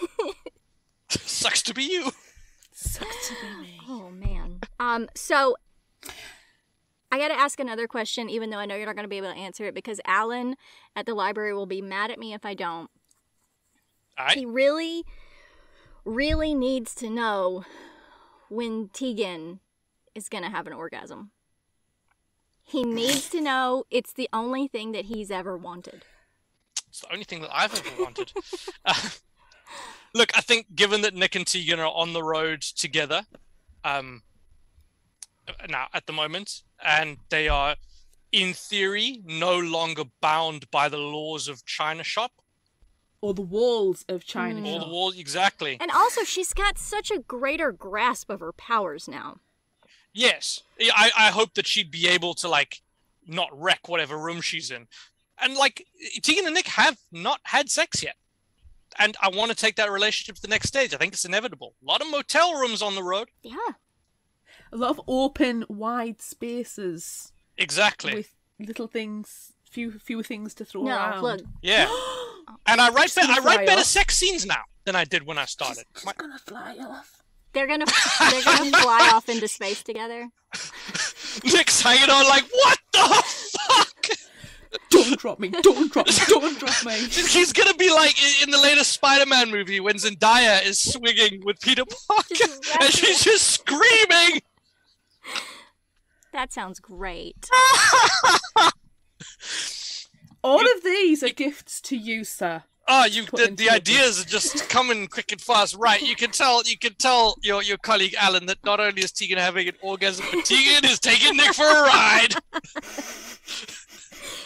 Sucks to be you. Sucks to be me. Oh, man. So, I gotta ask another question, even though I know you're not gonna be able to answer it, because Alan at the library will be mad at me if I don't. All right. He really, really needs to know when Tegan is gonna have an orgasm. He needs to know. It's the only thing that he's ever wanted. It's the only thing that I've ever wanted. Look, I think given that Nick and Tegan are on the road together now at the moment, and they are, in theory, no longer bound by the laws of China Shop. Or the walls of China Shop. Or the walls, exactly. And also, she's got such a greater grasp of her powers now. Yes. I hope that she'd be able to, like, not wreck whatever room she's in. And, like, Tegan and Nick have not had sex yet. And I want to take that relationship to the next stage. I think it's inevitable. A lot of motel rooms on the road. Yeah. A lot of open, wide spaces. Exactly. With little things, fewer things to throw around. Look. Yeah. And I write better sex scenes now than I did when I started. She's gonna fly off. They're gonna fly off into space together. Nick's hanging on like, what the fuck? Don't drop me! Don't drop me! Don't drop me! He's gonna be like in the latest Spider-Man movie when Zendaya is swinging with Peter Parker and she's just screaming. That sounds great. All of these are gifts to you, sir. Oh, the ideas are just coming quick and fast. Right, you can tell your colleague Alan that not only is Tegan having an orgasm, but Tegan is taking Nick for a ride.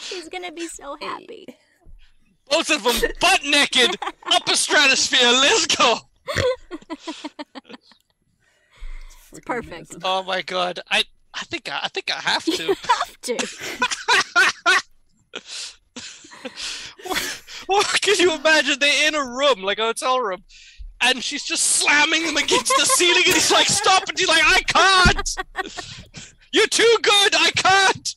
He's gonna be so happy. Both of them butt naked, upper stratosphere. Let's go. It's perfect. Oh my god, I think I have to. You have to. Or can you imagine they're in a room, like a hotel room, and she's just slamming them against the ceiling, and he's like, "Stop!" And she's like, "I can't. You're too good. I can't."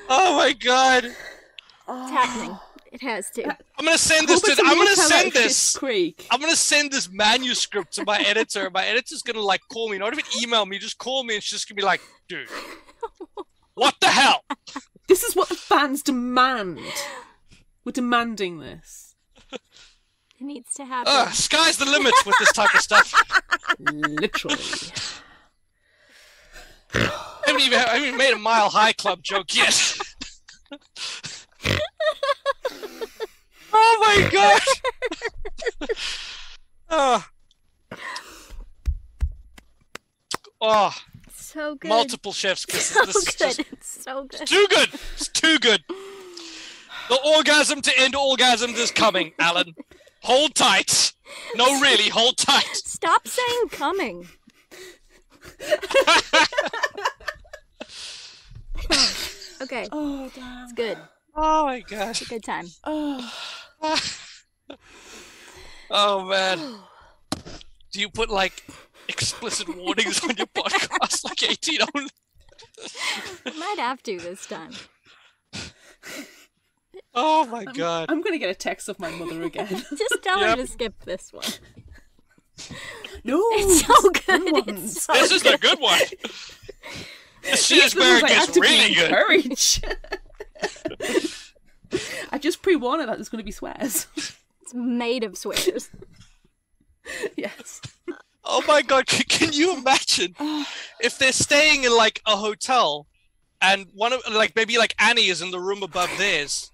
Oh my god! It's happening. It has to. I'm gonna send this. I'm gonna send this manuscript to my editor. My editor's gonna like call me, not even email me, just call me, and she's just gonna be like, "Dude, what the hell? This is what the fans demand. We're demanding this. It needs to happen. Sky's the limit with this type of stuff." Literally. I haven't even made a Mile High Club joke yet. Oh my gosh! Oh. So good. Multiple chefs kisses. It's so good. It's too good. It's too good. The orgasm to end orgasms is coming, Alan. Hold tight. No, really, hold tight. Stop saying coming. Okay. Oh, damn. It's good. Oh my gosh. It's a good time. Oh man. Do you put like explicit warnings on your podcast like 18 only? Might have to this time. Oh my god. I'm going to get a text of my mother again. Just tell her to skip this one. No, It's so good. It's so This is the good one. This is where it gets really good. Courage. I just pre-warned her that there's going to be swears. It's made of swears. Yes. Oh my god, can you imagine if they're staying in like a hotel and one of like maybe like Annie is in the room above theirs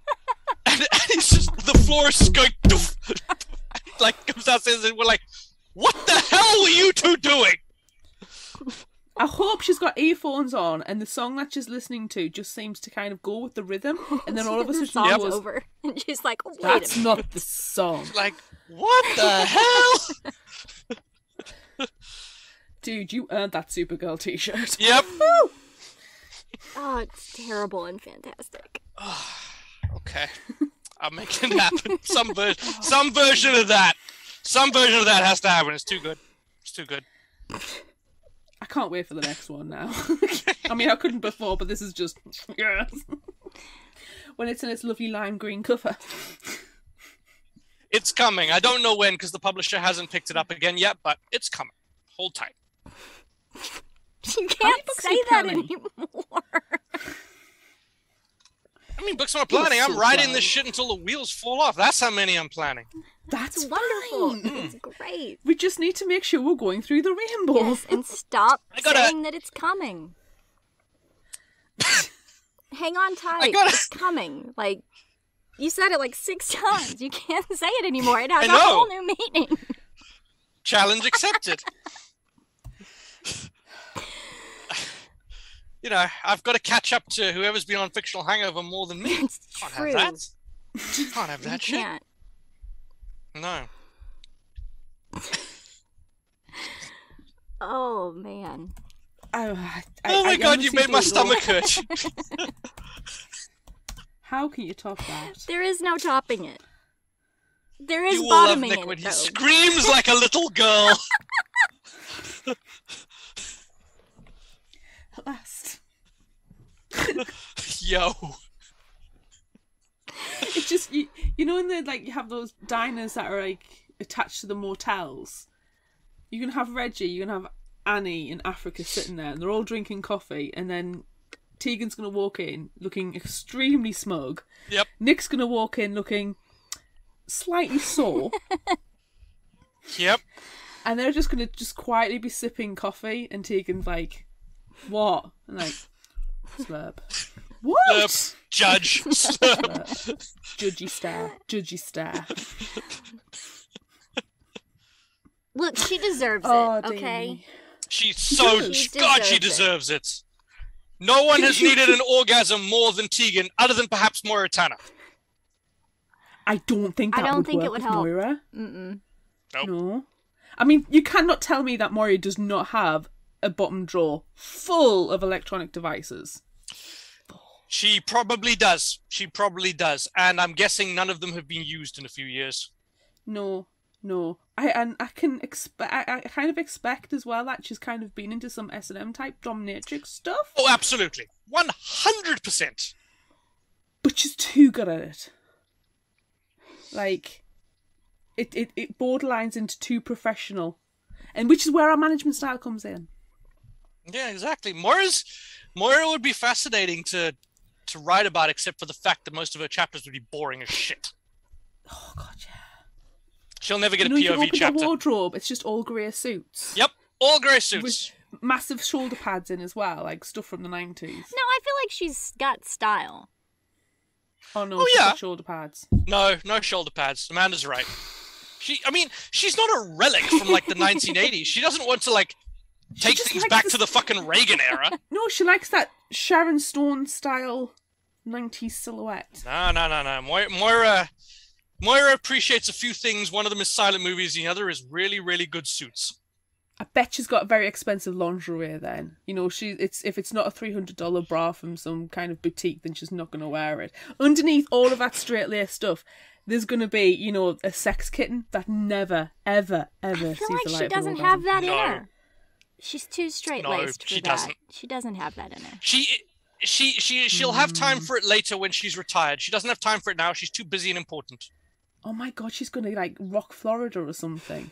and it's just the floor is just going doof, like comes downstairs and we're like, what the hell were you two doing? I hope she's got earphones on and the song that she's listening to just seems to kind of go with the rhythm, and then all of a sudden song's she goes, over, and she's like, "Wait that's a minute. not the song." Like, what the hell? Dude, you earned that Supergirl t-shirt. Yep. Oh, it's terrible and fantastic. Okay, I'll make it happen. Some version of that. Some version of that has to happen. It's too good. It's too good. I can't wait for the next one now. I mean, I couldn't before, but this is just yes. When it's in its lovely lime green cover. It's coming. I don't know when because the publisher hasn't picked it up again yet, but it's coming. Hold tight. You can't say that anymore. I mean, books I'm planning. You're I'm so writing proud. this shit until the wheels fall off. That's how many I'm planning. That's It's wonderful. fine. It's great. We just need to make sure we're going through the rainbow. Yes, and stop I gotta- saying that it's coming. Hang on tight. It's coming. Like, you said it like 6 times. You can't say it anymore. It has I a know. whole new meaning. Challenge accepted. You know, I've got to catch up to whoever's been on Fictional Hangover more than me. It's Can't true. have that. Can't have You that shit. can't. No. Oh, man. Oh my god, you made my stomach hurt. How can you top that? There is no topping it. There is You will love bottoming Nick it, when he though. screams like a little girl. At last. Yo. It's just you know in the like you have those diners that are like attached to the motels. You can have Reggie, you can have Annie in Africa sitting there, and they're all drinking coffee, and then Tegan's gonna walk in looking extremely smug. Yep. Nick's gonna walk in looking slightly sore, Yep. and they're just gonna quietly be sipping coffee, and Tegan's like, "What?" And like, slurp. What? Judge. Judgy stare. Judgy stare. Look, she deserves Oh, it, okay? Damie. She's so... She God, she deserves deserves it. No one has needed an orgasm more than Tegan, other than perhaps Moritana. I don't think that would work with help. Moira. Mm-mm. Nope. No. I mean, you cannot tell me that Moira does not have a bottom drawer full of electronic devices. She probably does. She probably does. And I'm guessing none of them have been used in a few years. No. I kind of expect as well that she's kind of been into some S&M type dominatrix stuff. Oh, absolutely. 100%. But she's too good at it. Like, it borderlines into too professional. And which is where our management style comes in. Yeah, exactly. Moira would be fascinating to write about, except for the fact that most of her chapters would be boring as shit. Oh, God, yeah. She'll never get You a you POV open chapter. the wardrobe, it's just all grey suits. Yep, all grey suits. With massive shoulder pads in as well, like stuff from the 90s. No, I feel like she's got style. Oh no, Oh, she's yeah. got shoulder pads. No shoulder pads. Amanda's right. She's not a relic from like the 1980s. She doesn't want to like take just things likes back this- to the fucking Reagan era. No, she likes that Sharon Stone style 90s silhouette. No. Moira appreciates a few things. One of them is silent movies. The other is really, really good suits. I bet she's got very expensive lingerie then. You know, if it's not a $300 bra from some kind of boutique, then she's not going to wear it. Underneath all of that straight lace stuff, there's going to be, you know, a sex kitten that never, ever, ever I sees feel like the light she of an doesn't orgasm. have that No. in her. She's too straight-laced No, she for that. doesn't. She doesn't have that in her. She She'll have time for it later when she's retired. She doesn't have time for it now. She's too busy and important. Oh my god, she's gonna like rock Florida or something.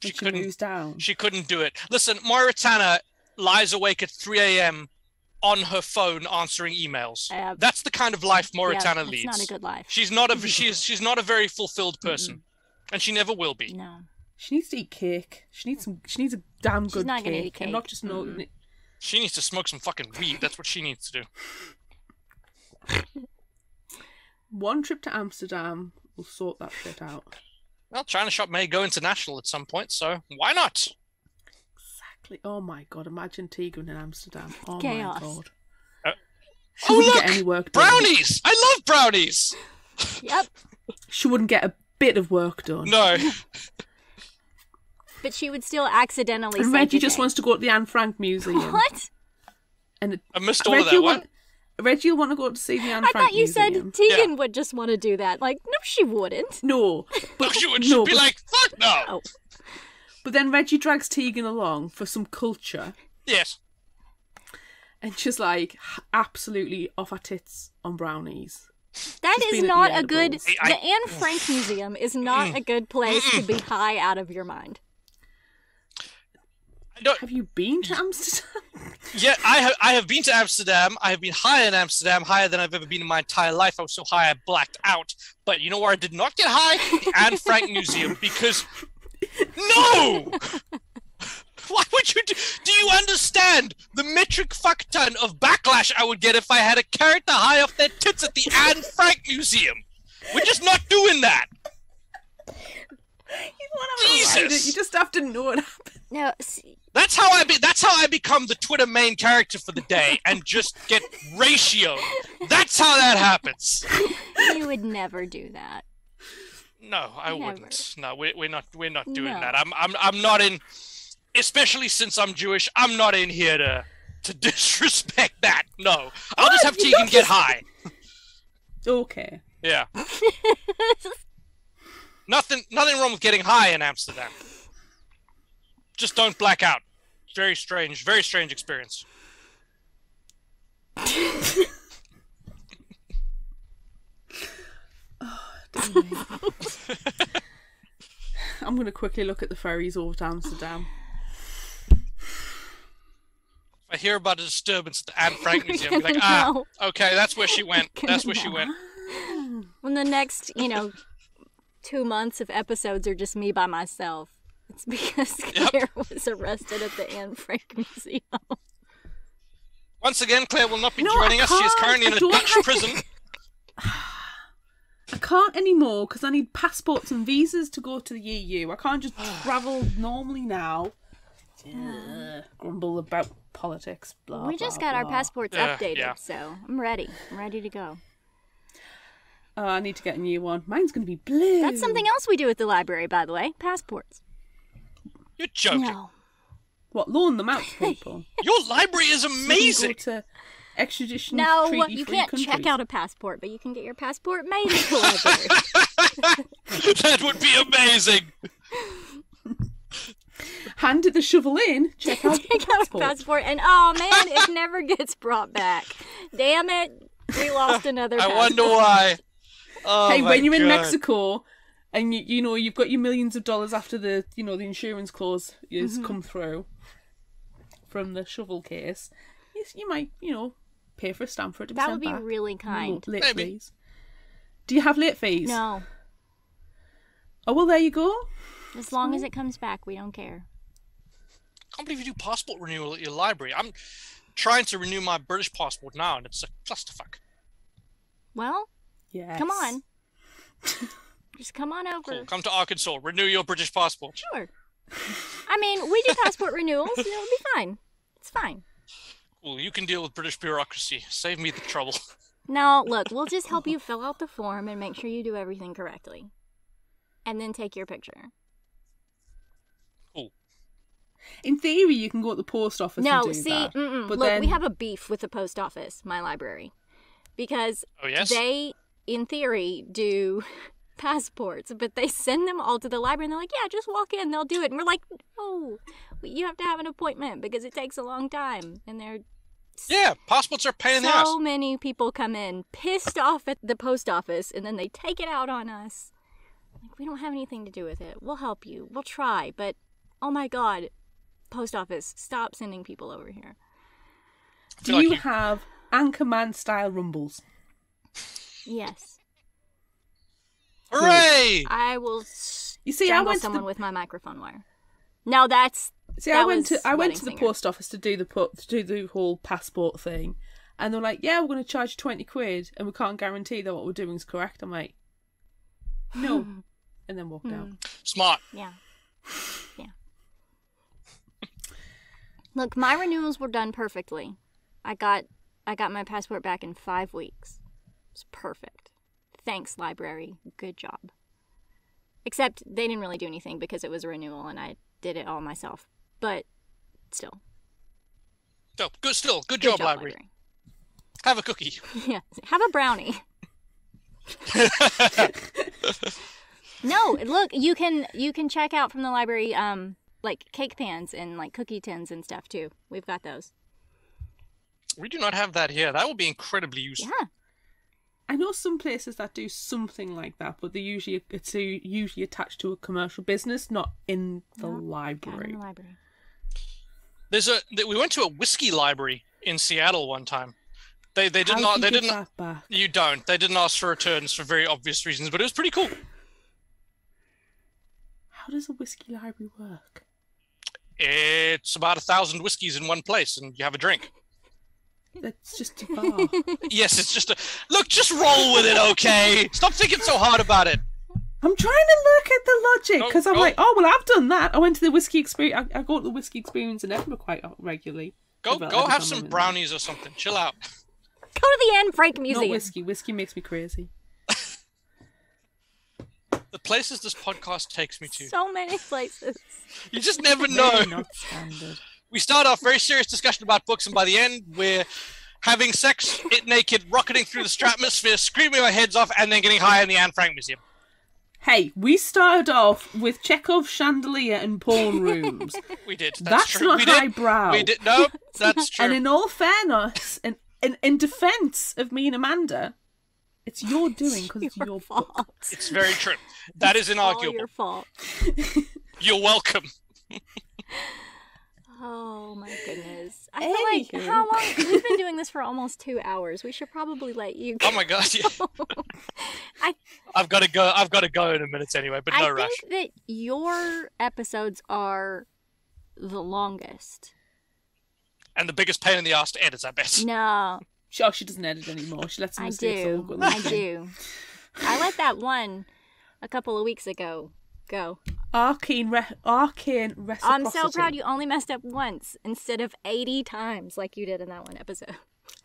She moves down. She couldn't do it. Listen, Moira Tanner lies awake at 3 a.m. on her phone answering emails. That's the kind of life Moira Tanner leads. It's not a good life. She's not a very fulfilled person, and she never will be. No. She needs to eat cake. She needs a damn good She's not cake. gonna eat cake. And not just She needs to smoke some fucking weed. That's what she needs to do. One trip to Amsterdam will sort that shit out. Well, China Shop may go international at some point, so why not? Exactly. Oh my god, imagine Tegan in Amsterdam. Oh Chaos. my god. Oh, wouldn't look! get any work done. Brownies! I love brownies! Yep. She wouldn't get a bit of work done. No. But she would still accidentally And save Reggie the just day. wants to go to the Anne Frank Museum. What? And I missed all of that. What? Reggie will want to go to see the Anne I Frank thought you Museum. said Tegan would just want to do that. Like, no, she wouldn't. No. No, she would just be like, fuck no! Oh. But then Reggie drags Tegan along for some culture. Yes. And she's like, absolutely off her tits on brownies. That She's is been at not the a good... edibles. The Anne Frank Museum is not a good place to be high out of your mind. Have you been to Amsterdam? Yeah, I have been to Amsterdam. I have been high in Amsterdam, higher than I've ever been in my entire life. I was so high I blacked out. But you know where I did not get high? The Anne Frank Museum, because... No! Why would you do you understand the metric fuck ton of backlash I would get if I had a character high off their tits at the Anne Frank Museum? We're just not doing that. Jesus! You just have to know what happened. No, see, That's how I become the Twitter main character for the day and just get ratioed. That's how that happens. you would never do that. No, I Never. wouldn't. No, we're not doing No. that. I'm not in, especially since I'm Jewish. I'm not in here to disrespect that. No, I'll just have Tegan get high. Okay. Yeah. Nothing wrong with getting high in Amsterdam. Just don't black out. Very strange experience. I'm going to quickly look at the ferries over to Amsterdam. If I hear about a disturbance at the Anne Frank Museum, I'll be like, No. okay, that's where she went. That's where she went. When the next, 2 months of episodes are just me by myself, it's because Claire was arrested at the Anne Frank Museum. Once again, Claire will not be No, joining I us. She is can't. currently in I a don't Dutch like prison. I can't anymore because I need passports and visas to go to the EU. I can't just travel normally now. Grumble about politics, blah, We just blah, got our blah. passports Yeah, updated, yeah. so I'm ready. I'm ready to go. Oh, I need to get a new one. Mine's going to be blue. That's something else we do at the library, by the way. Passports. You're joking. No. What, loan them out to people? Your library is So you amazing. can go to extradition No, treaty-free you can't countries. check out a passport, but you can get your passport made at the library. That would be amazing. Hand it the shovel in, check out the Take out a passport. passport, and oh man, it never gets brought back. Damn it, we lost another I passport. wonder why. Oh, Hey, my when you're in God. Mexico and you've got your millions of dollars after the the insurance clause has come through from the shovel case, you might pay for a stamp for it to be That sent would be back. really kind. Late Maybe. fees. Do you have late fees? No, Oh well, there you go. as long as it comes back, we don't care. I can't believe you do passport renewal at your library. I'm trying to renew my British passport now, and it's a clusterfuck. Well, Yes. come on. Just come on over. Cool. Come to Arkansas. Renew your British passport. Sure. I mean, we do passport renewals, and it'll be fine. It's fine. Cool. You can deal with British bureaucracy. Save me the trouble. No, look, we'll just help you fill out the form and make sure you do everything correctly. And then take your picture. Cool. In theory, you can go to the post office No, and do see, that. But look, then, we have a beef with the post office, my library. Because Oh, yes? they, in theory, do passports, but they send them all to the library and they're like, yeah, just walk in, they'll do it. And we're like, no, you have to have an appointment because it takes a long time. And they're Yeah, passports are a pain in the ass. So many people come in pissed off at the post office, and then they take it out on us. Like, we don't have anything to do with it. We'll help you. We'll try. But, oh my God, post office, stop sending people over here. Do you have Anchorman-style rumbles? Yes. Hooray! I will you see, strangle someone with my microphone wire. No, that's... See, I went to the post office to do the whole passport thing, and they're like, "Yeah, we're going to charge you £20, and we can't guarantee that what we're doing is correct." I'm like, "No," and then walked out. Smart. Yeah. Look, my renewals were done perfectly. I got my passport back in 5 weeks. It's perfect. Thanks, library. Good job. Except they didn't really do anything because it was a renewal, and I did it all myself. But still. Good job, library. Have a cookie. Yeah, have a brownie. No, look, you can check out from the library like cake pans and like cookie tins and stuff too. We've got those. We do not have that here. That would be incredibly useful. Yeah. I know some places that do something like that, but it's usually attached to a commercial business, not in the library. Not in the library. We went to a whiskey library in Seattle one time. They didn't. How do They you get didn't. that back? You don't. They didn't ask for returns for very obvious reasons, but it was pretty cool. How does a whiskey library work? It's about 1,000 whiskeys in one place, and you have a drink. It's just a bar. Yes, it's just look. Just roll with it, okay? Stop thinking so hard about it. I'm trying to look at the logic because I'm like, oh well, I've done that. I went to the whiskey experience. I go to the whiskey experience in Edinburgh quite regularly. Go have some brownies or something. Chill out. Go to the Anne Frank Museum. Not whiskey. Whiskey makes me crazy. The places this podcast takes me to. So many places. You just never know. Not standard. We start off very serious discussion about books, and by the end, we're having sex, naked, rocketing through the stratosphere, screaming our heads off, and then getting high in the Anne Frank Museum. Hey, we started off with Chekhov's chandelier and porn rooms. We did. That's true. not We highbrow. We did. No, that's true. And in all fairness, and in defence of me and Amanda, it's your doing because it's your fault. book. It's very true. That is inarguable. All your fault. You're welcome. Oh my goodness. I feel like, how long? We've been doing this for almost 2 hours. We should probably let you go. Oh my god, yeah. I've got to go. I've got to go in a minute anyway, but no rush. I think that your episodes are the longest. And the biggest pain in the ass to edit, I bet. No. She doesn't edit anymore. She lets the mistakes all go. I do. I let that one a couple of weeks ago go. Arcane reciprocity. I'm so proud you only messed up once instead of 80 times like you did in that one episode.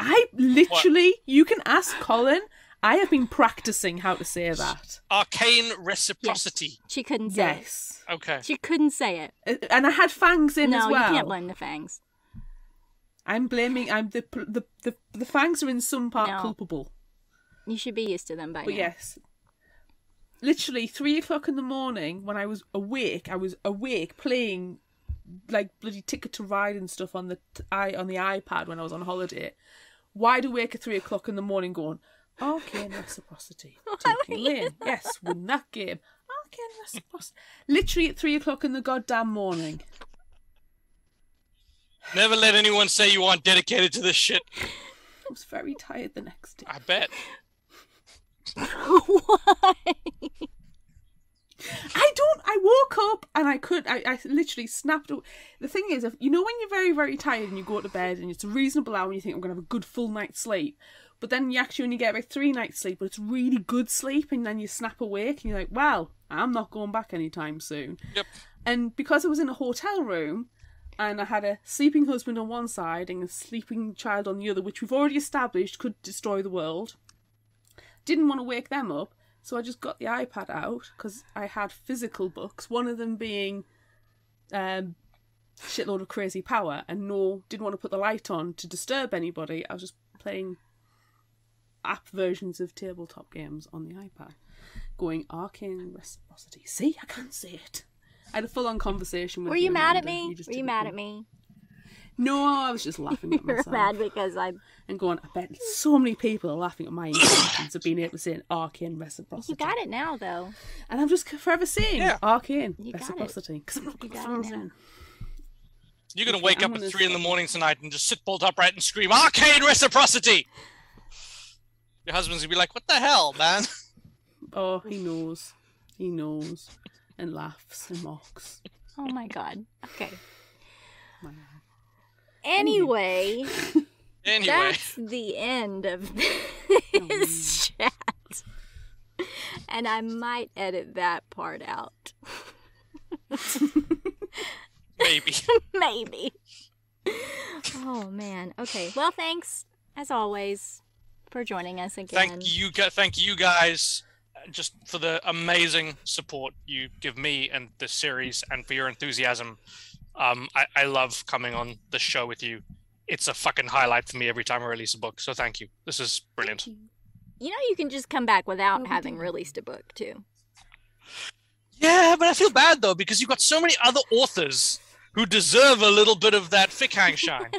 I literally, you can ask Colin, I have been practicing how to say that. Arcane reciprocity. Yes. She couldn't say it. Yes. Okay. She couldn't say it. And I had fangs in as well. No, you can't blame the fangs. I'm blaming, the fangs are in some part culpable. You should be used to them by now. But yes. Literally 3 o'clock in the morning when I was awake playing like bloody Ticket to Ride and stuff on the iPad when I was on holiday. Wide awake at 3 o'clock in the morning going, Arcane reciprocity. Taking lane. Yes, win that game. Arcane reciprocity. Literally at 3 o'clock in the goddamn morning. Never let anyone say you aren't dedicated to this shit. I was very tired the next day. I bet. Why? I woke up and I literally snapped. The thing is, when you're very, very tired and you go to bed and it's a reasonable hour and you think I'm going to have a good full night's sleep, but then you actually only get about 3 nights sleep, but it's really good sleep, and then you snap awake and you're like, well, I'm not going back anytime soon. Yep. And because I was in a hotel room and I had a sleeping husband on one side and a sleeping child on the other, which we've already established could destroy the world, didn't want to wake them up, so I just got the iPad out because I had physical books, one of them being Shitload of Crazy Power, and didn't want to put the light on to disturb anybody. I was just playing app versions of tabletop games on the iPad, going Arcane Reciprocity. See, I can't say it. I had a full-on conversation with you. Were you mad at me? Were you mad at me? No, I was just laughing at You're myself. mad because I'm... And going, I bet so many people are laughing at my intentions of being able to say an arcane reciprocity. You got it now, though. And I'm just forever saying arcane You got it. reciprocity. Because I'm not You going got to it now. You're going to wake up at 3 in the morning tonight and just sit bolt upright and scream, arcane reciprocity! Your husband's going to be like, what the hell, man? Oh, he knows. He knows. And laughs and mocks. Oh my god. Okay. Wow. Anyway, Anyway. that's the end of this chat. And I might edit that part out. Maybe. Maybe. Oh man. Okay. Well, thanks as always for joining us again. Thank you guys just for the amazing support you give me and the series, and for your enthusiasm. I love coming on the show with you. It's a fucking highlight for me every time I release a book. So thank you. This is brilliant. You know, you can just come back without having released a book too. Yeah, but I feel bad though, because you've got so many other authors who deserve a little bit of that fick hang shine.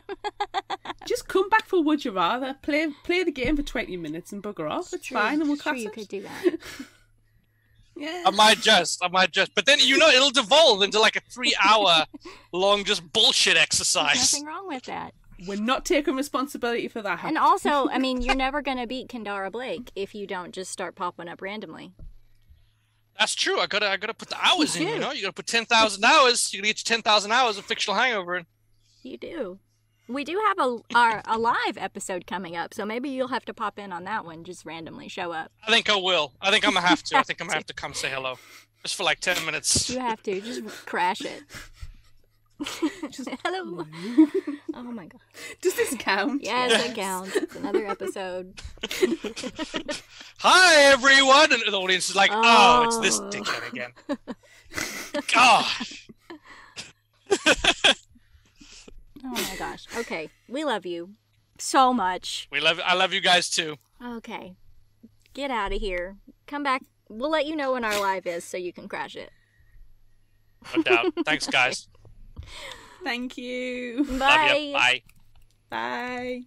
Just come back for Would You Rather. Play the game for 20 minutes and bugger off. It's fine, and we'll class you it. could do that. Yeah. I might just. But then, it'll devolve into like a 3-hour long just bullshit There's exercise. nothing wrong with that. We're not taking responsibility for that. And also, I mean, you're never going to beat Kendara Blake if you don't just start popping up randomly. That's true. I gotta put the hours in. You gotta put 10,000 hours. You gotta get your 10,000 hours of Fictional Hangover. You do. We do have a live episode coming up, so maybe you'll have to pop in on that one. Just randomly show up. I think I will. I think I'm gonna have to. I think I'm gonna have to come say hello, just for like 10 minutes. You have to just crash it. Just hello. Oh my god. Does this count? Yes, it counts. It's another episode. Hi everyone, and the audience is like, oh it's this dickhead again. Gosh. Oh my gosh. Okay, we love you so much. I love you guys too. Okay, get out of here. Come back. We'll let you know when our live is, so you can crash it. No doubt. Thanks, guys. Thank you. Bye. Love you. Bye. Bye.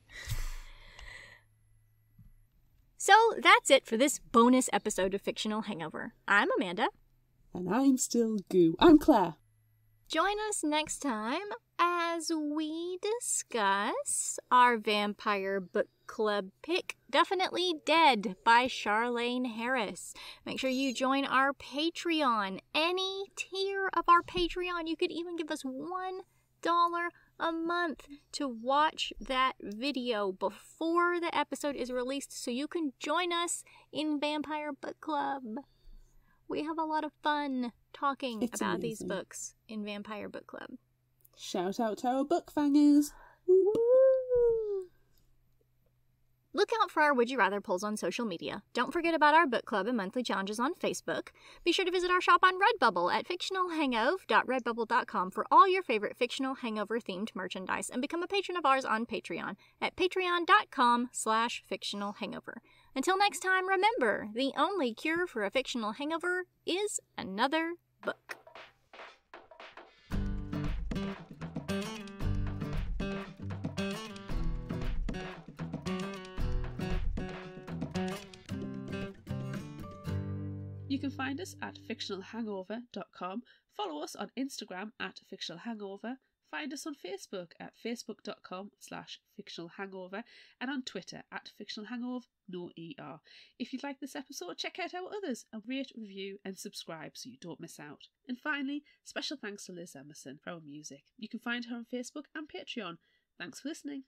So that's it for this bonus episode of Fictional Hangover. I'm Amanda. And I'm still Goo. I'm Claire. Join us next time as we discuss our vampire book club pick, Definitely Dead by Charlaine Harris. Make sure you join our Patreon. Any tier of our Patreon, you could even give us $1 a month to watch that video before the episode is released so you can join us in Vampire Book Club. We have a lot of fun talking about these books in Vampire Book Club. Shout out to our book fangers. Woo! Look out for our Would You Rather polls on social media. Don't forget about our book club and monthly challenges on Facebook. Be sure to visit our shop on Redbubble at fictionalhangover.redbubble.com for all your favorite Fictional Hangover-themed merchandise, and become a patron of ours on Patreon at patreon.com/fictionalhangover. Until next time, remember, the only cure for a fictional hangover is another book. You can find us at fictionalhangover.com, follow us on Instagram at fictionalhangover, find us on Facebook at facebook.com/fictionalhangover, and on Twitter at fictionalhangover, no ER. If you like this episode, check out our others and rate, review and subscribe so you don't miss out. And finally, special thanks to Liz Emerson for our music. You can find her on Facebook and Patreon. Thanks for listening.